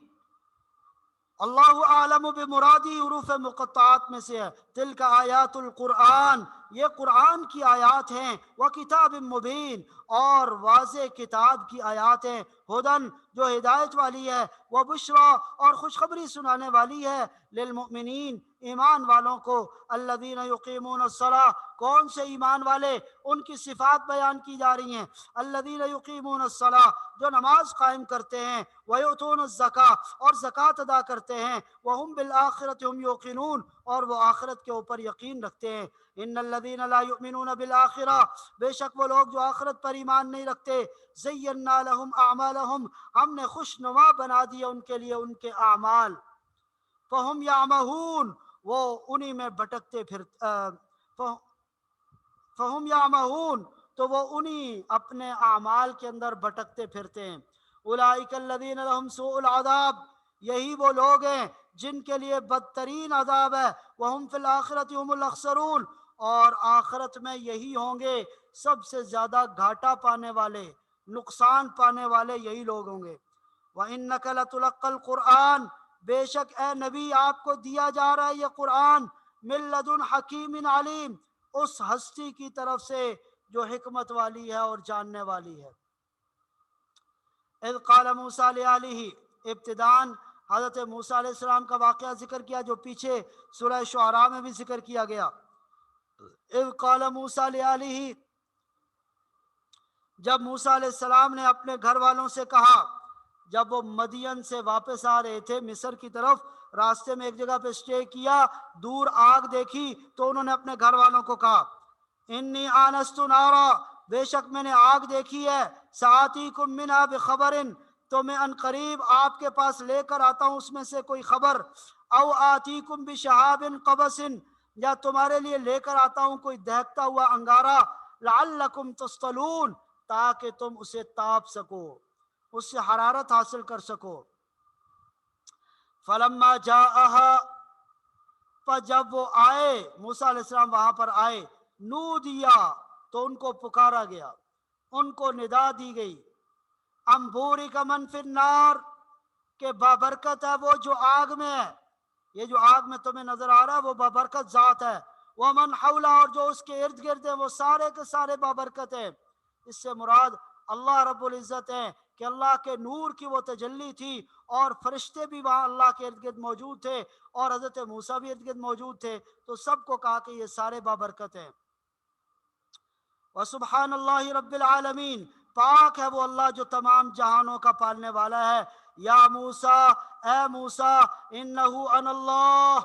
اللہ عالم بمرادی حروف مقطعات میں سے ہے۔ تلک آیات القرآن، یہ قرآن کی آیات ہیں، وکتاب مبین، اور واضح کتاب کی آیات ہیں، ہدن جو ہدایت والی ہے، وبشرا اور خوشخبری سنانے والی ہے، للمؤمنین ایمان والوں کو، الذین یقیمون الصلاۃ، کون سے ایمان والے، ان کی صفات بیان کی جا رہی ہیں۔ الذین یقیمون الصلاۃ، جو نماز قائم کرتے ہیں، ویؤتون الزکاۃ اور زکوٰۃ ادا کرتے ہیں، وہم بالآخرۃ ہم یوقنون اور وہ آخرت کے اوپر یقین رکھتے ہیں۔ ان الذین لا یؤمنون بالآخرہ، بے شک وہ لوگ جو آخرت پر ایمان نہیں رکھتے، زینا لہم اعمالہم، ہم نے خوشنما بنا دیا ان کے لیے ان کے اعمال، فہم یعمہون، وہ انہی میں بھٹکتے فہم یعمہون، تو وہ انہی اپنے اعمال کے اندر بھٹکتے پھرتے ہیں۔ اولئک الذین لہم سوء العذاب، یہی وہ لوگ ہیں جن کے لیے بدترین عذاب ہے، وہم فی الآخرۃ هم الاخسرون، اور آخرت میں یہی ہوں گے سب سے زیادہ گھاٹا پانے والے، نقصان پانے والے یہی لوگ ہوں گے۔ وَإِنَّكَ لَتُلَقَّى الْقُرْآنَ، بے شک اے نبی آپ کو دیا جا رہا ہے یہ قرآن، مِن لَدُنْ حَكِيمٍ عَلِيمٍ، اس ہستی کی طرف سے جو حکمت والی ہے اور جاننے والی ہے۔ اذ قال موسیٰ لِآلِهِ، ابتداً حضرت موسیٰ علیہ السلام کا واقعہ ذکر کیا جو پیچھے سورہ شعراء میں بھی ذکر کیا گیا۔ اذ قال موسیٰ لِآلِهِ، جب موسیٰ علیہ السلام نے اپنے گھر والوں سے کہا، جب وہ مدین سے واپس آ رہے تھے مصر کی طرف، راستے میں ایک جگہ پہ اسٹے کیا، دور آگ دیکھی تو انہوں نے اپنے گھر والوں کو کہا، انی آنست نارا، بے شک میں نے آگ دیکھی ہے، سآتیکم منہا بخبر، تو میں ان قریب آپ کے پاس لے کر آتا ہوں اس میں سے کوئی خبر، او آتیکم بشہاب قبس، یا تمہارے لیے لے کر آتا ہوں کوئی دہکتا ہوا انگارہ، لعلکم تصطلون، تاکہ تم اسے تاپ سکو، اس سے حرارت حاصل کر سکو۔ فلما جاءہا، پر جب وہ آئے، موسیٰ علیہ السلام وہاں پر آئے، نودیا، تو ان کو پکارا گیا، ان کو ندا دی گئی، بورک من فی النار، کہ بابرکت ہے وہ جو آگ میں ہے، یہ جو آگ میں تمہیں نظر آ رہا ہے وہ بابرکت ذات ہے، ومن حولہ، اور جو اس کے ارد گرد ہیں وہ سارے کے سارے بابرکت ہیں۔ اس سے مراد اللہ رب العزت ہے کہ اللہ کے نور کی وہ تجلی تھی، اور فرشتے بھی وہاں اللہ کے ارد گرد موجود تھے، اور حضرت موسیٰ بھی ارد گرد موجود تھے، تو سب کو کہا کہ یہ سارے بابرکت ہیں۔ وسبحان اللہ رب العالمین، پاک ہے وہ اللہ جو تمام جہانوں کا پالنے والا ہے۔ یا موسیٰ، اے موسیٰ، انہو انا اللہ،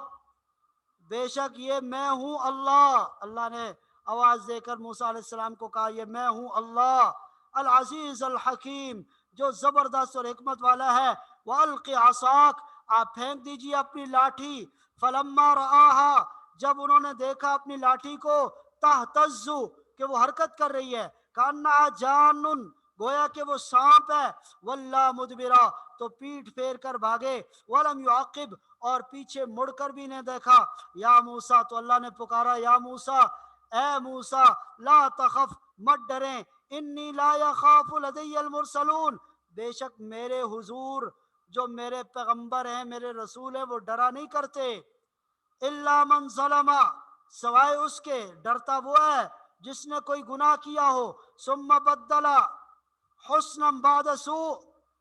بے شک یہ میں ہوں اللہ۔ اللہ نے آواز دے کر موسیٰ علیہ السلام کو کہا یہ میں ہوں اللہ، العزیز الحکیم، جو زبردست اور حکمت والا ہے۔ وَأَلْقِ عَصَاكَ، آپ پھینک دیجیے اپنی لاٹھی۔ فَلَمَّا رَآهَا، جب انہوں نے دیکھا اپنی لاٹھی کو، تَهْتَزُّ، کہ وہ حرکت کر رہی ہے، كَأَنَّهَا جَانٌ، گویا کہ وہ سانپ ہے، وَلَّا مُدْبِرًا، تو پیٹھ پھیر کر بھاگے، وَلَمْ يُعَقِّبْ، اور پیچھے مڑ کر بھی نہیں دیکھا۔ یا موسیٰ، تو اللہ نے پکارا، یا موسیٰ، اے موسیٰ، لا تخف، مت ڈریں، انی لا یخاف لدی المرسلون، بے شک میرے حضور جو میرے پیغمبر ہیں، میرے رسول ہیں، وہ ڈرا نہیں کرتے۔ الا من ظلم، سوائے اس کے، ڈرتا وہ ہے جس نے کوئی گناہ کیا ہو، ثم بدل حسنا بعد سوء،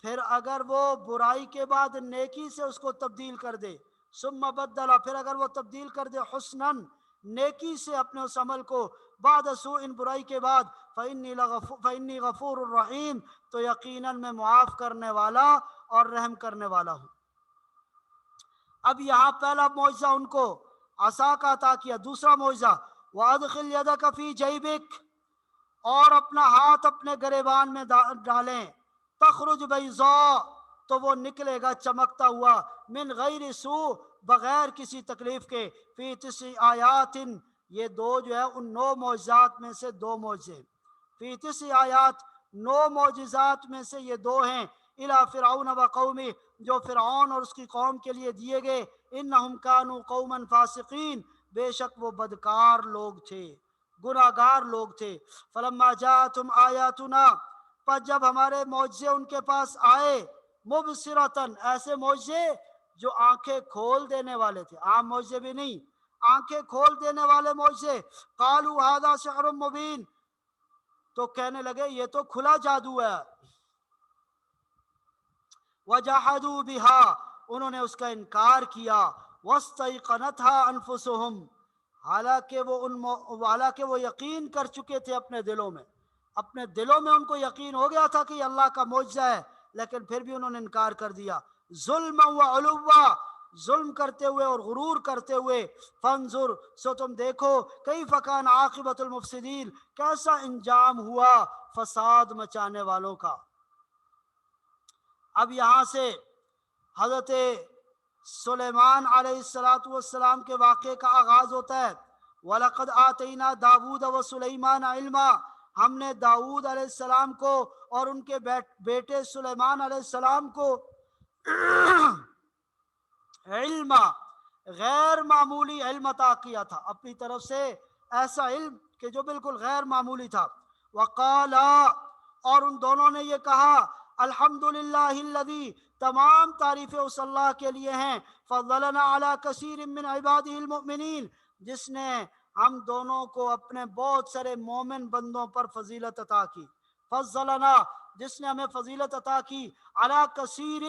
پھر اگر وہ برائی کے بعد نیکی سے اس کو تبدیل کر دے، ثم بدل، پھر اگر وہ تبدیل کر دے حسنا، نیکی سے اپنے اس عمل کو، بعد سوء ان برائی کے بعد، فإنی غفور الرحیم، تو یقیناً میں معاف کرنے والا اور رحم کرنے والا ہوں۔ اب یہاں پہلا معجزہ ان کو عصا کا عطا کیا، دوسرا معجزہ وَأَدْخِلْ يَدَكَ فِي جَيْبِكَ، اور اپنا ہاتھ اپنے گریبان میں ڈالیں، تخرج بیضاء، تو وہ نکلے گا چمکتا ہوا، من غیر سوء، بغیر کسی تکلیف کے، فی 9 آیات، یہ دو جو ہے ان 9 معجزات میں سے 2 معجزے، فی 9 آیات، 9 معجزات میں سے یہ 2 ہیں، الی فرعون و قومی، جو فرعون اور اس کی قوم کے لیے دیے گئے، انہم کانوا قوما فاسقین، بے شک وہ بدکار لوگ تھے، گناہگار لوگ تھے۔ فلما جاءتهم آیاتنا، پر جب ہمارے معجزے ان کے پاس آئے، مبصرتن، ایسے معجزے جو آنکھیں کھول دینے والے تھے، عام معجزے بھی نہیں، آنکھیں کھول دینے والے معجزے، قالوا ھذا سحر مبین، تو کہنے لگے یہ تو کھلا جادو ہے، وجحدوا بها، انہوں نے اس کا انکار کیا، واستيقنتها انفسهم، حالانکہ وہ یقین کر چکے تھے اپنے دلوں میں، اپنے دلوں میں ان کو یقین ہو گیا تھا کہ یہ اللہ کا معجزہ ہے، لیکن پھر بھی انہوں نے انکار کر دیا، ظلم و علوا، ظلم کرتے ہوئے اور غرور کرتے ہوئے، فانظر، سو تم دیکھو، کیف کان عاقبۃ المفسدین، کیسا انجام ہوا فساد مچانے والوں کا۔ اب یہاں سے حضرت سلیمان علیہ السلام کے واقعے کا آغاز ہوتا ہے، وَلَقَدْ آتَيْنَا دَاوُودَ وَسُلَيْمَانَ عِلْمًا، ہم نے داؤد علیہ السلام کو اور ان کے بیٹے سلیمان علیہ السلام کو علم، غیر معمولی علم عطا کیا تھا، اپنی طرف سے ایسا علم کہ جو بالکل غیر معمولی تھا۔ وَقَالَا، اور ان دونوں نے یہ کہا، الحمدللہ الذی، تمام تعریفیں اس اللہ کے لیے ہیں، فضلنا علی کثیر من عبادہ المؤمنین، جس نے ہم دونوں کو اپنے بہت سارے مومن بندوں پر فضیلت عطا کی، فضلنا، جس نے ہمیں فضیلت عطا کی، علی کثیر،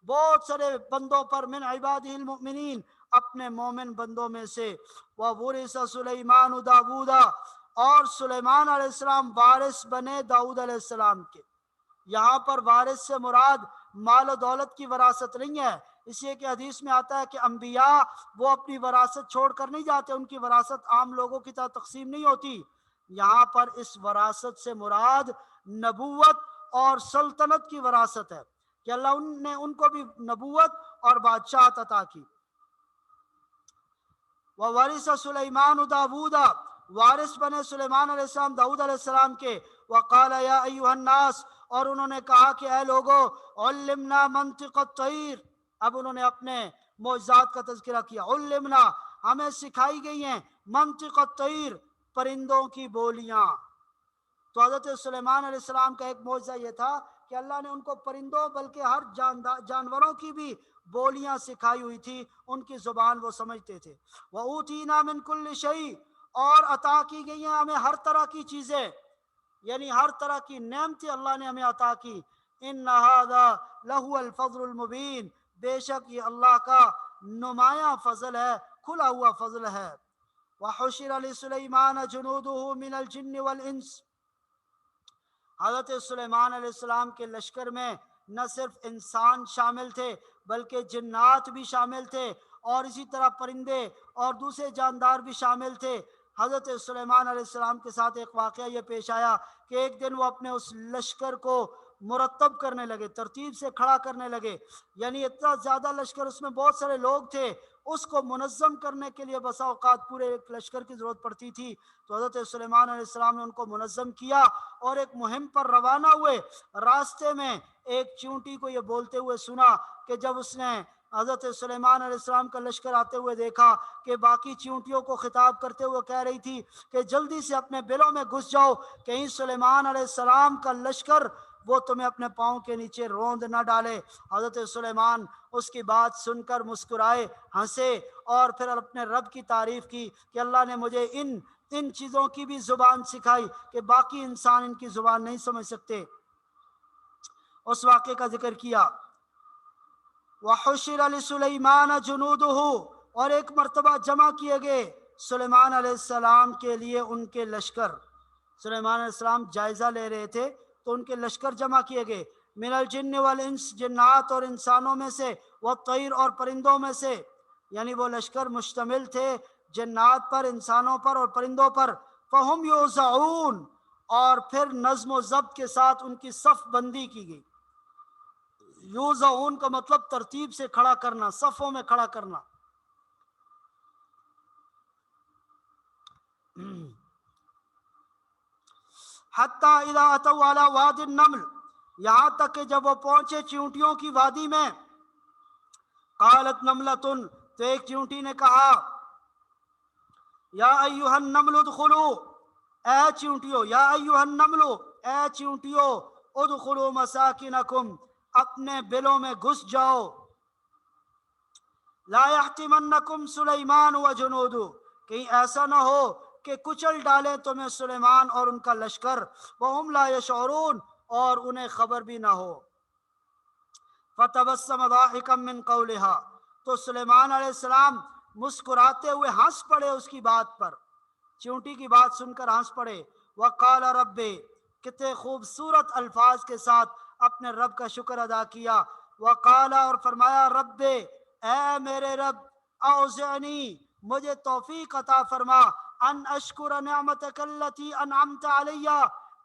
بہت سارے بندوں پر، من عبادہ المؤمنین، اپنے مومن بندوں میں سے، وورث سلیمان داوود، اور سلیمان علیہ السلام وارث بنے داؤد علیہ السلام کے۔ یہاں پر وارث سے مراد مال و دولت کی وراثت نہیں ہے، اس لیے کہ حدیث میں آتا ہے کہ انبیاء وہ اپنی وراثت چھوڑ کر نہیں جاتے، ان کی وراثت عام لوگوں کی طرح تقسیم نہیں ہوتی۔ یہاں پر اس وراثت سے مراد نبوت اور سلطنت کی وراثت ہے، کہ اللہ نے ان کو بھی نبوت اور بادشاہت عطا کی۔ وَوَرِثَ سُلَيْمَانُ دَاوُودَ، وارث بنے سلیمان علیہ السلام داؤد علیہ السلام کے۔ وَقَالَ يَا أَيُّهَا النَّاسِ، اور انہوں نے کہا کہ اے لوگو، عُلِّمْنَا مَنطِقَ الطَّيْرِ، اب انہوں نے اپنے معجزات کا تذکرہ کیا، عُلِّمْنَا، ہمیں سکھائی گئی ہیں، منطق الطَّيْرِ، پرندوں کی بولیاں۔ تو حضرت سلیمان علیہ السلام کا ایک معجزہ یہ تھا کہ اللہ نے ان کو پرندوں بلکہ ہر جانوروں کی بھی بولیاں سکھائی ہوئی تھی، ان کی زبان وہ سمجھتے تھے۔ وَأُوتِينَا مِن كُلِّ شَيْءٍ، اور عطا کی گئی ہیں ہمیں ہر طرح کی چیزیں، یعنی ہر طرح کی نعمتیں اللہ نے ہمیں عطا کی۔ إِنَّ هَذَا لَهُوَ الْفَضْلُ الْمُبِينُ، بے شک یہ اللہ کا نمایاں فضل ہے، کھلا ہوا فضل ہے۔ وَحُشِرَ لِسُلَيْمَانَ جُنُودُهُ مِنَ الْجِنِّ وَالْإِنسِ، حضرت سلیمان علیہ السلام کے لشکر میں نہ صرف انسان شامل تھے بلکہ جنات بھی شامل تھے، اور اسی طرح پرندے اور دوسرے جاندار بھی شامل تھے۔ حضرت سلیمان علیہ السلام کے ساتھ ایک واقعہ یہ پیش آیا کہ ایک دن وہ اپنے اس لشکر کو مرتب کرنے لگے، ترتیب سے کھڑا کرنے لگے، یعنی اتنا زیادہ لشکر، اس میں بہت سارے لوگ تھے، اس کو منظم کرنے کے لیے بسا اوقات پورے ایک لشکر کی ضرورت پڑتی تھی۔ تو حضرت سلیمان علیہ السلام نے ان کو منظم کیا اور ایک مہم پر روانہ ہوئے۔ راستے میں ایک چیونٹی کو یہ بولتے ہوئے سنا کہ جب اس نے حضرت سلیمان علیہ السلام کا لشکر آتے ہوئے دیکھا کہ باقی چیونٹیوں کو خطاب کرتے ہوئے کہہ رہی تھی کہ جلدی سے اپنے بلوں میں گھس جاؤ، کہیں سلیمان علیہ السلام کا لشکر وہ تمہیں اپنے پاؤں کے نیچے روند نہ ڈالے۔ حضرت سلیمان اس کی بات سن کر مسکرائے، ہنسے، اور پھر اپنے رب کی تعریف کی کہ اللہ نے مجھے ان چیزوں کی بھی زبان سکھائی کہ باقی انسان ان کی زبان نہیں سمجھ سکتے۔ اس واقعے کا ذکر کیا۔ وَحُشِرَ لِسُلَيْمَانَ جُنُودُهُ، اور ایک مرتبہ جمع کیے گئے سلیمان علیہ السلام کے لیے ان کے لشکر، سلیمان علیہ السلام جائزہ لے رہے تھے تو ان کے لشکر جمع کیے گئے، من الجن والانس، جنات اور انسانوں میں سے، والطیر اور پرندوں میں سے، یعنی وہ لشکر مشتمل تھے جنات پر، انسانوں پر اور پرندوں پر، فہم یوزعون، اور پھر نظم و ضبط کے ساتھ ان کی صف بندی کی گئی۔ یوزعون کا مطلب ترتیب سے کھڑا کرنا، صفوں میں کھڑا کرنا۔ حتیٰ اذا اتوا علی واد النمل، یہاں تک کہ جب وہ پہنچے چیونٹیوں کی وادی میں، قالت نملۃ، تو ایک چیونٹی نے کہا، یا ایھا النمل ادخلوا، اے چیونٹیو، یا ایھا النمل، اے چیونٹیو، ادخلوا مساکنکم، اپنے بلوں میں گھس جاؤ، لا یحطمنکم سلیمان وجنودہ، کہیں ایسا نہ ہو کہ کچل ڈالے تمہیں سلیمان اور ان کا لشکر، وہم لا یشعرون، اور انہیں خبر بھی نہ ہو۔ فتبسم ضاحکا من قولہا، تو سلیمان علیہ السلام مسکراتے ہوئے ہنس پڑے اس کی بات پر، چیونٹی کی بات سن کر ہنس پڑے۔ وقال رب، کتنے خوبصورت الفاظ کے ساتھ اپنے رب کا شکر ادا کیا۔ وقال، اور فرمایا، رب، اے میرے رب، اوزعنی، مجھے توفیق عطا فرما، ان اشکر نعمتک التی انعمت علی،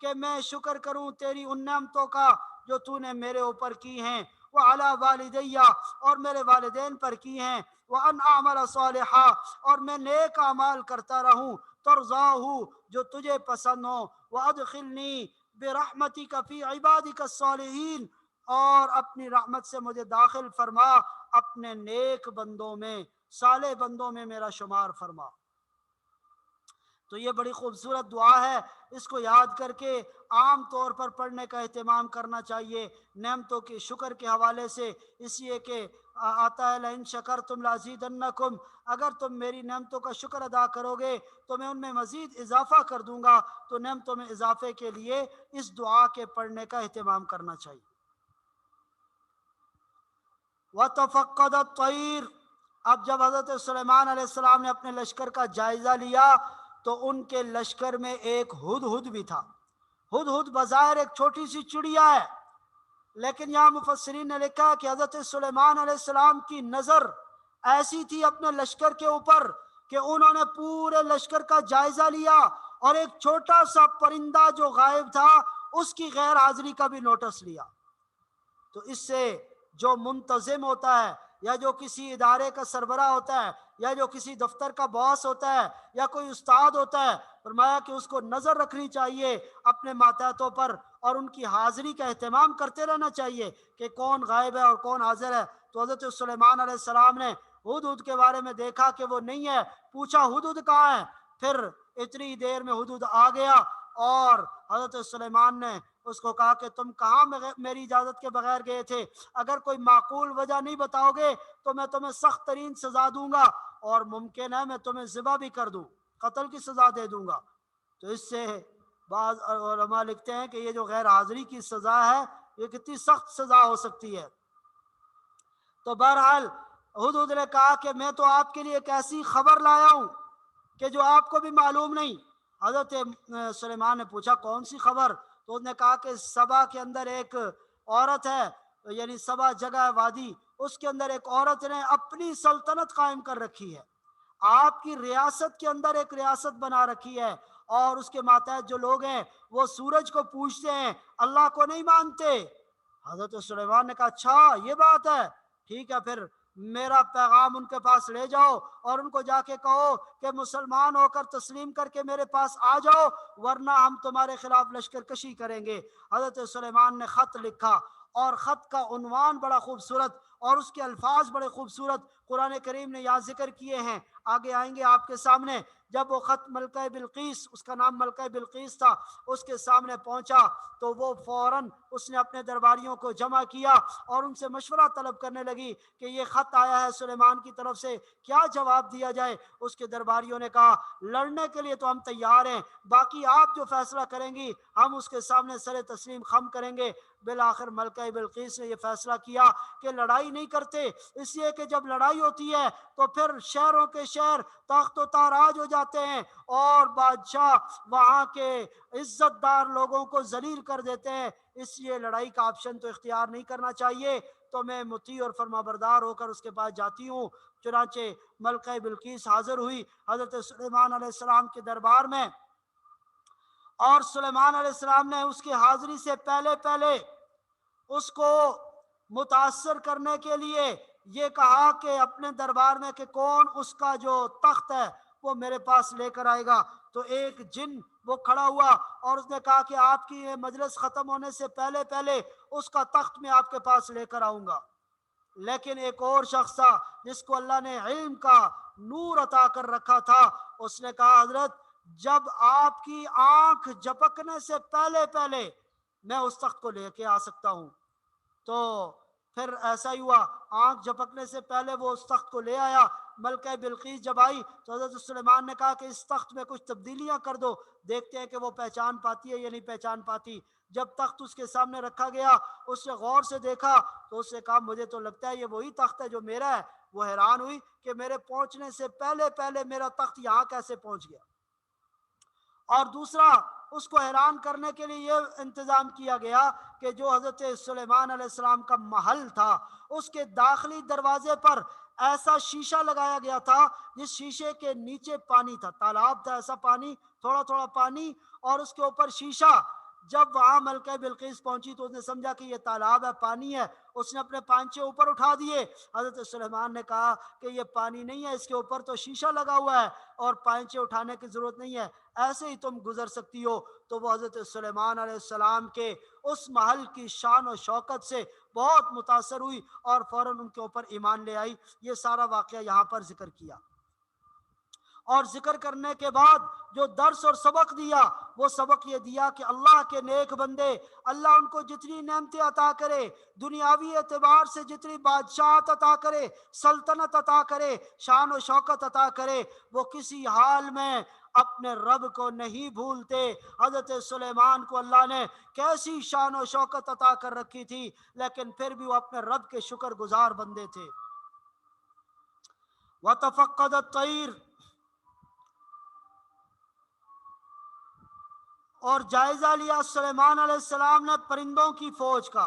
کہ میں شکر کروں تیری ان نعمتوں کا جو تو نے میرے اوپر کی ہیں، وعلی والدی، اور میرے والدین پر کی ہیں، وان اعمل صالحا، اور میں نیک اعمال کرتا رہوں، ترضاہ، جو تجھے پسند ہو، وادخلنی برحمتک فی عبادک الصالحین، اور اپنی رحمت سے مجھے داخل فرما اپنے نیک بندوں میں، صالح بندوں میں میرا شمار فرما۔ تو یہ بڑی خوبصورت دعا ہے، اس کو یاد کر کے عام طور پر پڑھنے کا اہتمام کرنا چاہیے نعمتوں کے شکر کے حوالے سے، اس لیے کہ آتا ہے لئن شکرتم لازیدنکم، اگر تم میری نعمتوں کا شکر ادا کرو گے تو میں ان میں مزید اضافہ کر دوں گا، تو نعمتوں میں اضافے کے لیے اس دعا کے پڑھنے کا اہتمام کرنا چاہیے۔ وَتَفَقَّدَ الطَّيْرُ، اب جب حضرت سلیمان علیہ السلام نے اپنے لشکر کا جائزہ لیا تو ان کے لشکر میں ایک ہدہد بھی تھا۔ ہدہد بظاہر ایک چھوٹی سی چڑیا ہے، لیکن یہاں مفسرین نے لکھا کہ حضرت سلیمان علیہ السلام کی نظر ایسی تھی اپنے لشکر کے اوپر کہ انہوں نے پورے لشکر کا جائزہ لیا، اور ایک چھوٹا سا پرندہ جو غائب تھا اس کی غیر حاضری کا بھی نوٹس لیا۔ تو اس سے جو منتظم ہوتا ہے، یا جو کسی ادارے کا سربراہ ہوتا ہے، یا جو کسی دفتر کا باس ہوتا ہے، یا کوئی استاد ہوتا ہے، فرمایا کہ اس کو نظر رکھنی چاہیے اپنے ماتحتوں پر، اور ان کی حاضری کا اہتمام کرتے رہنا چاہیے کہ کون غائب ہے اور کون حاضر ہے۔ تو حضرت سلیمان علیہ السلام نے ہدہد کے بارے میں دیکھا کہ وہ نہیں ہے، پوچھا ہدہد کہاں ہے، پھر اتنی دیر میں ہدہد آ گیا، اور حضرت سلیمان نے اس کو کہا کہ تم کہاں میری اجازت کے بغیر گئے تھے؟ اگر کوئی معقول وجہ نہیں بتاؤ گے تو میں تمہیں سخت ترین سزا دوں گا، اور ممکن ہے میں تمہیں ذبح بھی کر دوں، قتل کی سزا دے دوں گا۔ تو اس سے بعض علماء لکھتے ہیں کہ یہ جو غیر حاضری کی سزا ہے یہ کتنی سخت سزا ہو سکتی ہے۔ تو بہرحال ہدہد نے کہا کہ میں تو آپ کے لیے ایک ایسی خبر لایا ہوں کہ جو آپ کو بھی معلوم نہیں۔ حضرت سلیمان نے پوچھا کون سی خبر؟ تو اس نے کہا کہ سبا کے اندر ایک عورت ہے، یعنی سبا جگہ ہے وادی، اس کے اندر ایک عورت نے اپنی سلطنت قائم کر رکھی ہے، آپ کی ریاست کے اندر ایک ریاست بنا رکھی ہے، اور اس کے ماتحت جو لوگ ہیں وہ سورج کو پوجتے ہیں، اللہ کو نہیں مانتے۔ حضرت سلیمان نے کہا اچھا یہ بات ہے، ٹھیک ہے، پھر میرا پیغام ان کے پاس لے جاؤ، اور ان کو جا کے کہو کہ مسلمان ہو کر تسلیم کر کے میرے پاس آ جاؤ، ورنہ ہم تمہارے خلاف لشکر کشی کریں گے۔ حضرت سلیمان نے خط لکھا، اور خط کا عنوان بڑا خوبصورت اور اس کے الفاظ بڑے خوبصورت قرآن کریم نے یہاں ذکر کیے ہیں، آگے آئیں گے آپ کے سامنے۔ جب وہ خط ملکہ بلقیس، اس کا نام ملکہ بلقیس تھا، اس کے سامنے پہنچا تو وہ فوراً اس نے اپنے درباریوں کو جمع کیا اور ان سے مشورہ طلب کرنے لگی کہ یہ خط آیا ہے سلیمان کی طرف سے، کیا جواب دیا جائے؟ اس کے درباریوں نے کہا لڑنے کے لیے تو ہم تیار ہیں، باقی آپ جو فیصلہ کریں گی ہم اس کے سامنے سر تسلیم خم کریں گے۔ بالآخر ملکہ بلقیس نے یہ فیصلہ کیا کہ لڑائی لڑائی نہیں کرتے، اس لیے کہ جب لڑائی ہوتی ہے تو پھر شہروں کے شہر تخت و تاراج ہو جاتے ہیں اور بادشاہ وہاں کے عزت دار لوگوں کو ذلیل کر دیتے ہیں، اس لیے لڑائی کا آپشن تو اختیار نہیں کرنا چاہیے۔ تو میں مطیع اور فرما بردار ہو کر اس کے پاس جاتی ہوں۔ چنانچہ ملکہ بلقیس حاضر ہوئی حضرت سلیمان علیہ السلام کے دربار میں، اور سلیمان علیہ السلام نے اس کی حاضری سے پہلے پہلے اس کو متاثر کرنے کے لیے یہ کہا کہ اپنے دربار میں کہ کون اس کا جو تخت ہے وہ میرے پاس لے کر آئے گا۔ تو ایک جن وہ کھڑا ہوا اور اس نے کہا کہ آپ کی یہ مجلس ختم ہونے سے پہلے پہلے اس کا تخت میں آپ کے پاس لے کر آؤں گا۔ لیکن ایک اور شخص تھا جس کو اللہ نے علم کا نور عطا کر رکھا تھا، اس نے کہا حضرت جب آپ کی آنکھ جھپکنے سے پہلے پہلے میں اس تخت کو لے کے آ سکتا ہوں۔ تو پھر ایسا ہی ہوا، آنکھ جھپکنے سے پہلے وہ اس تخت کو لے آیا۔ ملکہ بلقیس جب آئی تو حضرت سلیمان نے کہا کہ اس تخت میں کچھ تبدیلیاں کر دو، دیکھتے ہیں کہ وہ پہچان پاتی ہے یا نہیں پہچان پاتی۔ جب تخت اس کے سامنے رکھا گیا، اس نے غور سے دیکھا تو اس نے کہا مجھے تو لگتا ہے یہ وہی تخت ہے جو میرا ہے۔ وہ حیران ہوئی کہ میرے پہنچنے سے پہلے پہلے میرا تخت یہاں کیسے پہنچ گیا۔ اور دوسرا، اس کو حیران کرنے کے لیے یہ انتظام کیا گیا کہ جو حضرت سلیمان علیہ السلام کا محل تھا اس کے داخلی دروازے پر ایسا شیشہ لگایا گیا تھا جس شیشے کے نیچے پانی تھا، تالاب تھا ایسا، پانی تھوڑا تھوڑا پانی اور اس کے اوپر شیشہ۔ جب وہاں ملکہ بلقیس پہنچی تو اس نے سمجھا کہ یہ تالاب ہے، پانی ہے، اس نے اپنے پانچے اوپر اٹھا دیے۔ حضرت سلیمان نے کہا کہ یہ پانی نہیں ہے، اس کے اوپر تو شیشہ لگا ہوا ہے اور پانچے اٹھانے کی ضرورت نہیں ہے، ایسے ہی تم گزر سکتی ہو۔ تو وہ حضرت سلیمان علیہ السلام کے اس محل کی شان و شوکت سے بہت متاثر ہوئی اور فوراً ان کے اوپر ایمان لے آئی۔ یہ سارا واقعہ یہاں پر ذکر کیا، اور ذکر کرنے کے بعد جو درس اور سبق دیا وہ سبق یہ دیا کہ اللہ کے نیک بندے، اللہ ان کو جتنی نعمتیں عطا کرے، دنیاوی اعتبار سے جتنی بادشاہت عطا کرے، سلطنت عطا کرے، شان و شوکت عطا کرے، وہ کسی حال میں اپنے رب کو نہیں بھولتے۔ حضرت سلیمان کو اللہ نے کیسی شان و شوکت عطا کر رکھی تھی، لیکن پھر بھی وہ اپنے رب کے شکر گزار بندے تھے۔ وَتَفَقَّدَ الطَّيْرَ، اور جائزہ لیا سلیمان علیہ السلام نے پرندوں کی فوج کا،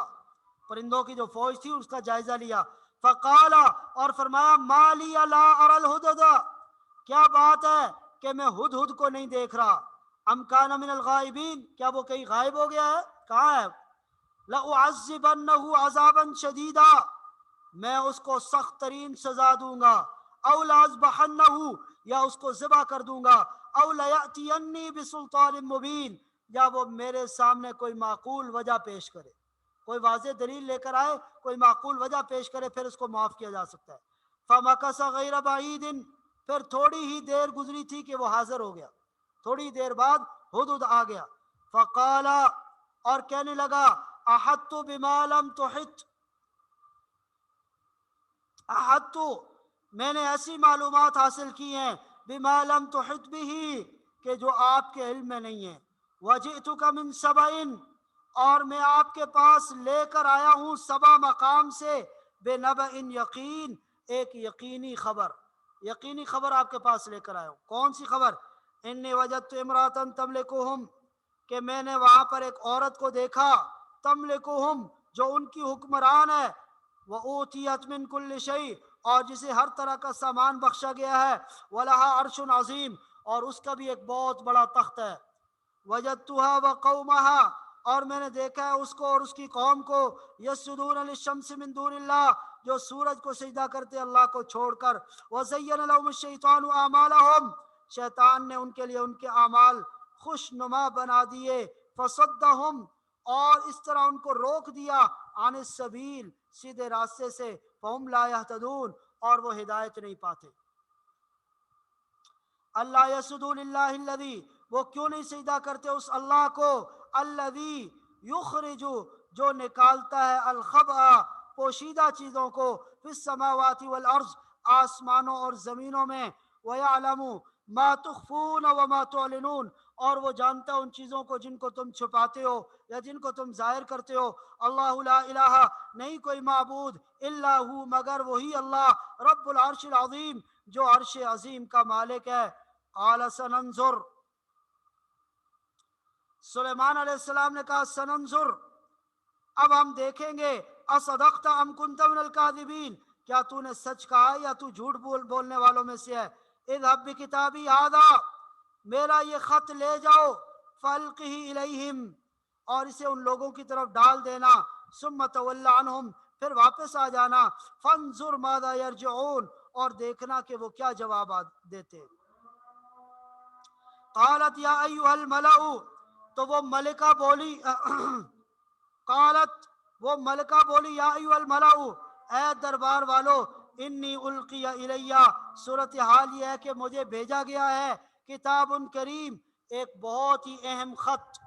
پرندوں کی جو فوج تھی اس کا جائزہ لیا۔ فقال، اور فرمایا ما لی لا اری الہدہد، کیا بات ہے کہ میں ہدہد کو نہیں دیکھ رہا؟ ام کان من الغائبین، کیا وہ کہیں غائب ہو گیا ہے؟ کہاں ہے؟ لأعذبنہ عذابا شدیدا، میں اس کو سخت ترین سزا دوں گا، او لأذبحنہ، یا اس کو ذبح کر دوں گا، او لیأتینی بسلطان مبین، یا وہ میرے سامنے کوئی معقول وجہ پیش کرے، کوئی واضح دلیل لے کر آئے، کوئی معقول وجہ پیش کرے، پھر اس کو معاف کیا جا سکتا ہے۔ فمکث غیر بعید، پھر تھوڑی ہی دیر گزری تھی کہ وہ حاضر ہو گیا، تھوڑی دیر بعد ہدہد آ گیا۔ فقال، اور کہنے لگا احطت بما لم تحط، احطت، میں نے ایسی معلومات حاصل کی ہیں، بما لم تحط به، کہ جو آپ کے علم میں نہیں ہے، وجئتک من سبع، اور میں آپ کے پاس لے کر آیا ہوں سبا مقام سے، بنبأ یقین، ایک یقینی خبر، یقینی خبر آپ کے پاس لے کر آیا ہوں۔ کون سی خبر؟ انی وجدت امرأۃ تملکہم، کہ میں نے وہاں پر ایک عورت کو دیکھا، تملکہم، جو ان کی حکمران ہے، وَأُوتِیَتْ مِن كُلِّ شَيْءٍ، اور جسے ہر طرح کا سامان بخشا گیا ہے، وَلَهَا عَرْشٌ عَظِيمٌ، اور اس کا بھی ایک بہت بڑا تخت ہے، وَجَدتُّهَا وَقَوْمَهَا، اور میں نے دیکھا ہے اس کو اور اس کی قوم کو، یسجدون للشمس من دون اللہ، جو سورج کو سجدہ کرتے اللہ کو چھوڑ کر، وَزَيَّنَ لَهُمُ الشَّيْطَانُ أَعْمَالَهُمْ، شیطان نے ان کے لیے ان کے اعمال خوش نما بنا دیے، فَصَدَّهُمْ، اور اس طرح ان کو روک دیا، عن السبیل، سیدھے راستے سے، فَهُمْ لَا يَهْتَدُونَ، اور وہ ہدایت نہیں پاتے۔ اللہ یسجدوا للہ الذی، وہ کیوں نہیں سجدہ کرتے اس اللہ کو، الذی یخرج، جو نکالتا ہے، الخبء، پوشیدہ چیزوں کو، فی السماوات والارض، آسمانوں اور زمینوں میں، ویعلم، ما تخفون وما تعلنون، اور وہ جانتا ہے ان چیزوں کو جن کو تم چھپاتے ہو یا جن کو تم ظاہر کرتے ہو۔ اللہ لا الہ، نہیں کوئی معبود، الا ہو، مگر وہی اللہ، رب العرش العظیم، جو عرش عظیم کا مالک ہے۔ قال سننظر، سلیمان علیہ السلام نے کہا سننظر، اب ہم دیکھیں گے، اصدقت ام کنت من الکاذبین، کیا تو نے سچ کہا یا تو جھوٹ بولنے والوں میں سے ہے۔ اذهب بکتابی ھذا، میرا یہ خط لے جاؤ، فالقہ الیہم، اور اسے ان لوگوں کی طرف ڈال دینا، ثم تول عنہم، پھر واپس آ جانا، فانظر ماذا یرجعون، اور دیکھنا کہ وہ کیا جواب دیتے۔ قالت یا ایھا الملأ، تو وہ ملکہ بولی قالت، وہ ملکہ بولی، یا ایھا الملأ، اے دربار والو، انی القی الیہ، صورتحال یہ ہے کہ مجھے بھیجا گیا ہے، کتاب کریم، ایک بہت ہی اہم خط،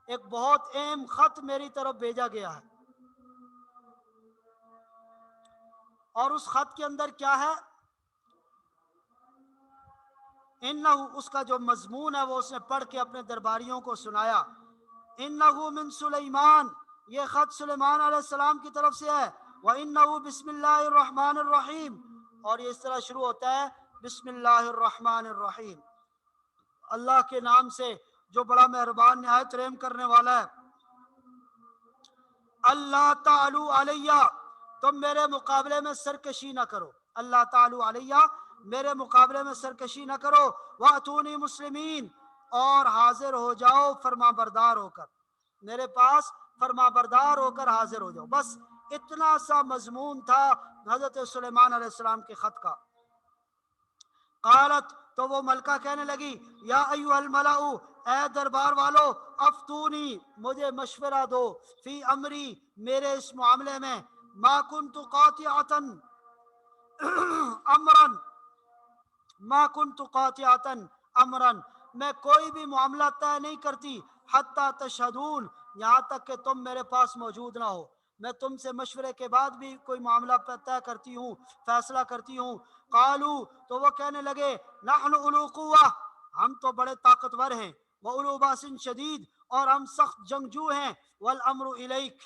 ایک بہت اہم خط میری طرف بھیجا گیا ہے۔ اور اس خط کے اندر کیا ہے؟ انہ، اس کا جو مضمون ہے وہ اس نے پڑھ کے اپنے درباریوں کو سنایا۔ انہ من سلیمان، یہ خط سلیمان علیہ السلام کی طرف سے ہے۔ وَإِنَّهُ بسم اللہ الرحمن الرحیم، اور یہ اس طرح شروع ہوتا ہے، بسم اللہ الرحمن الرحیم، اللہ کے نام سے جو بڑا مہربان نہایت رحم کرنے والا ہے۔ اللہ تعالی علیہ، تم میرے مقابلے میں سرکشی نہ کرو، اللہ تعالی علیہ، میرے مقابلے میں سرکشی نہ کرو، وَأْتُونِي مسلمین، اور حاضر ہو جاؤ فرما بردار ہو کر، میرے پاس فرما بردار ہو کر حاضر ہو جاؤ۔ بس اتنا سا مضمون تھا حضرت سلیمان علیہ السلام کے خط کا۔ قالت، تو وہ ملکہ کہنے لگی، یا ایھا الملأ، اے دربار والو، افتونی، مجھے مشورہ دو، فی امری، میرے اس معاملے میں، ما کنت قاطعۃ امرا، ما کنت قاطعۃ امرا، میں کوئی بھی معاملہ طے نہیں کرتی، حتی تشہدون، یہاں تک کہ تم میرے پاس موجود نہ ہو، میں تم سے مشورے کے بعد بھی کوئی معاملہ طے کرتی ہوں، فیصلہ کرتی ہوں۔ قالو، تو وہ کہنے لگے، نحن اولو قوہ، ہم تو بڑے طاقتور ہیں، واولو باس شدید، اور ہم سخت جنگجو ہیں، والامر الیک،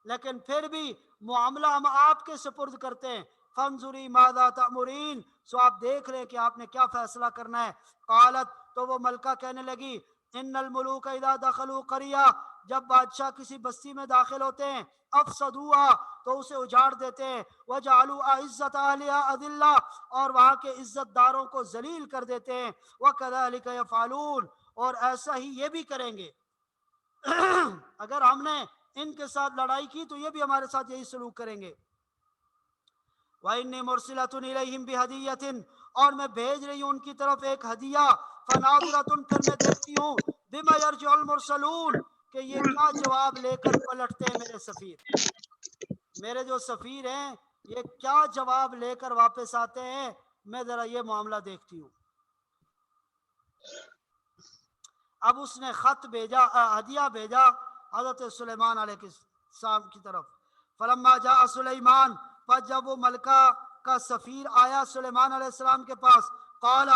لیکن پھر بھی معاملہ ہم آپ کے سپرد کرتے ہیں، فانظری ماذا تأمرین، سو آپ دیکھ لیں کہ آپ نے کیا فیصلہ کرنا ہے۔ قالت، تو وہ ملکہ کہنے لگی، ان الملوک اذا دخلوا قریہ، جب بادشاہ کسی بستی میں داخل ہوتے ہیں، افسدوها، تو اسے اجاڑ دیتے ہیں، وجعلوا اعزت اہلھا اذلہ، اور وہاں کے عزت داروں کو ذلیل کر دیتے ہیں، وکذلک یفعلون، اور ایسا ہی یہ بھی کریں گے۔ اگر ہم نے ان کے ساتھ لڑائی کی تو یہ بھی ہمارے ساتھ یہی سلوک کریں گے۔ وَإِنِّي مُرْسِلَةٌ إِلَيْهِمْ بِهَدِيَّةٍ، اور میں بھیج رہی ہوں ان کی طرف ایک ہدیہ، فَنَاظِرَةٌ، پھر میں دیکھتی ہوں، بِمَا يَرْجِعُ الْمُرْسَلُونَ، کہ یہ کیا جواب لے کر پلٹتے ہیں میرے سفیر، میرے جو سفیر ہیں یہ کیا جواب لے کر واپس آتے ہیں، میں ذرا یہ معاملہ دیکھتی ہوں۔ اب اس نے خط بھیجا، ہدیہ بھیجا حضرت سلیمان علیہ السلام کی طرف۔ فلما جاء سلیمان، پس جب وہ ملکہ کا سفیر آیا سلیمان علیہ السلام کے پاس، قال،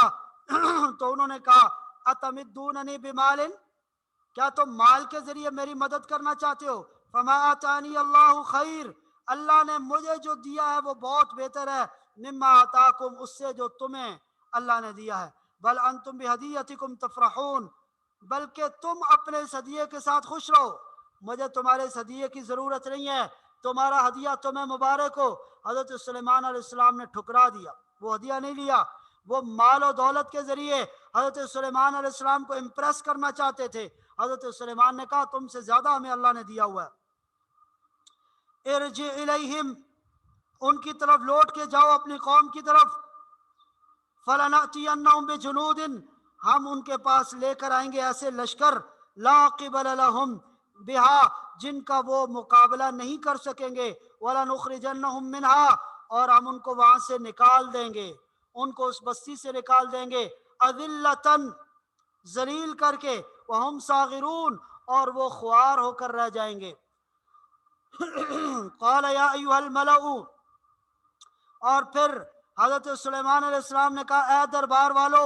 تو انہوں نے کہا، اتمدوننی بمال، کیا تم مال کے ذریعے میری مدد کرنا چاہتے ہو؟ فما آتانی اللہ خیر، اللہ نے مجھے جو دیا ہے وہ بہت بہتر ہے، مما آتاکم، اس سے جو تمہیں اللہ نے دیا ہے، بل انتم بہدیتکم تفرحون، بلکہ تم اپنے اس ہدیے کے ساتھ خوش رہو، مجھے تمہارے اس ہدیے کی ضرورت نہیں ہے، تمہارا ہدیہ تمہیں مبارک ہو۔ حضرت سلیمان علیہ السلام نے ٹھکرا دیا، وہ ہدیہ نہیں لیا، وہ مال و دولت کے ذریعے حضرت سلیمان علیہ السلام کو امپریس کرنا چاہتے تھے۔ حضرت سلیمان نے کہا، تم سے زیادہ ہمیں اللہ نے دیا ہوا ہے۔ ارجع الیہم، ان کی طرف لوٹ کے جاؤ، اپنی قوم کی طرف، فلنأتینہم بجنود، ہم ان کے پاس لے کر آئیں گے ایسے لشکر، لا قبل لہم بہا، جن کا وہ مقابلہ نہیں کر سکیں گے، وَلَنُخْرِجَنَّهُم مِّنْهَا، اور ہم ان کو وہاں سے نکال دیں گے، ان کو اس بستی سے نکال دیں گے، أَذِلَّةً، ذلیل کر کے، وَهُمْ صَاغِرُونَ، اور وہ خوار ہو کر رہ جائیں گے۔ قَالَ يَا أَيُّهَا الْمَلَأُ، اور پھر حضرت سلیمان علیہ السلام نے کہا، اے دربار والو،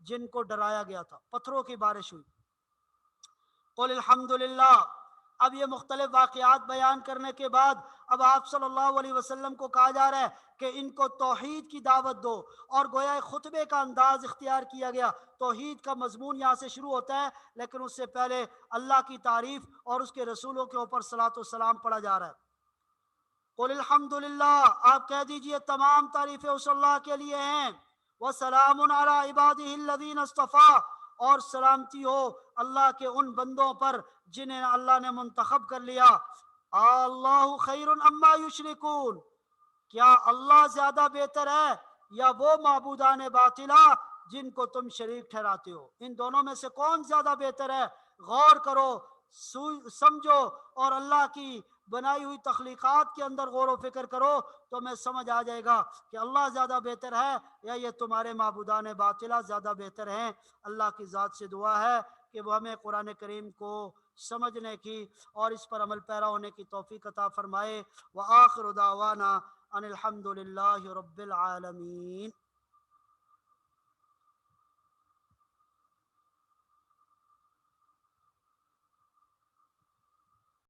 جن کو ڈرایا گیا تھا، پتھروں کی بارش ہوئی۔ قل الحمدللہ۔ اب یہ مختلف واقعات بیان کرنے کے بعد اب آپ صلی اللہ علیہ وسلم کو کہا جا رہا ہے کہ ان کو توحید کی دعوت دو، اور گویا ایک خطبے کا انداز اختیار کیا گیا۔ توحید کا مضمون یہاں سے شروع ہوتا ہے، لیکن اس سے پہلے اللہ کی تعریف اور اس کے رسولوں کے اوپر صلاۃ و سلام پڑھا جا رہا ہے۔ قل الحمدللہ، آپ کہہ دیجئے تمام تعریفیں اس اللہ کے لیے ہیں۔ وسلام علی عبادہ الذین اصطفیٰ، اور سلامتی ہو اللہ کے ان بندوں پر جنہیں اللہ نے منتخب کر لیا۔ اللہ خیر اما یشرکون، کیا اللہ زیادہ بہتر ہے یا وہ معبودان باطلہ جن کو تم شریک ٹھہراتے ہو؟ ان دونوں میں سے کون زیادہ بہتر ہے؟ غور کرو، سمجھو، اور اللہ کی بنائی ہوئی تخلیقات کے اندر غور و فکر کرو تو میں سمجھ آ جائے گا کہ اللہ زیادہ بہتر ہے یا یہ تمہارے معبودان باطلہ زیادہ بہتر ہیں۔ اللہ کی ذات سے دعا ہے کہ وہ ہمیں قرآن کریم کو سمجھنے کی اور اس پر عمل پیرا ہونے کی توفیق عطا فرمائے۔ وآخر دعوانا ان الحمد للہ رب العالمین۔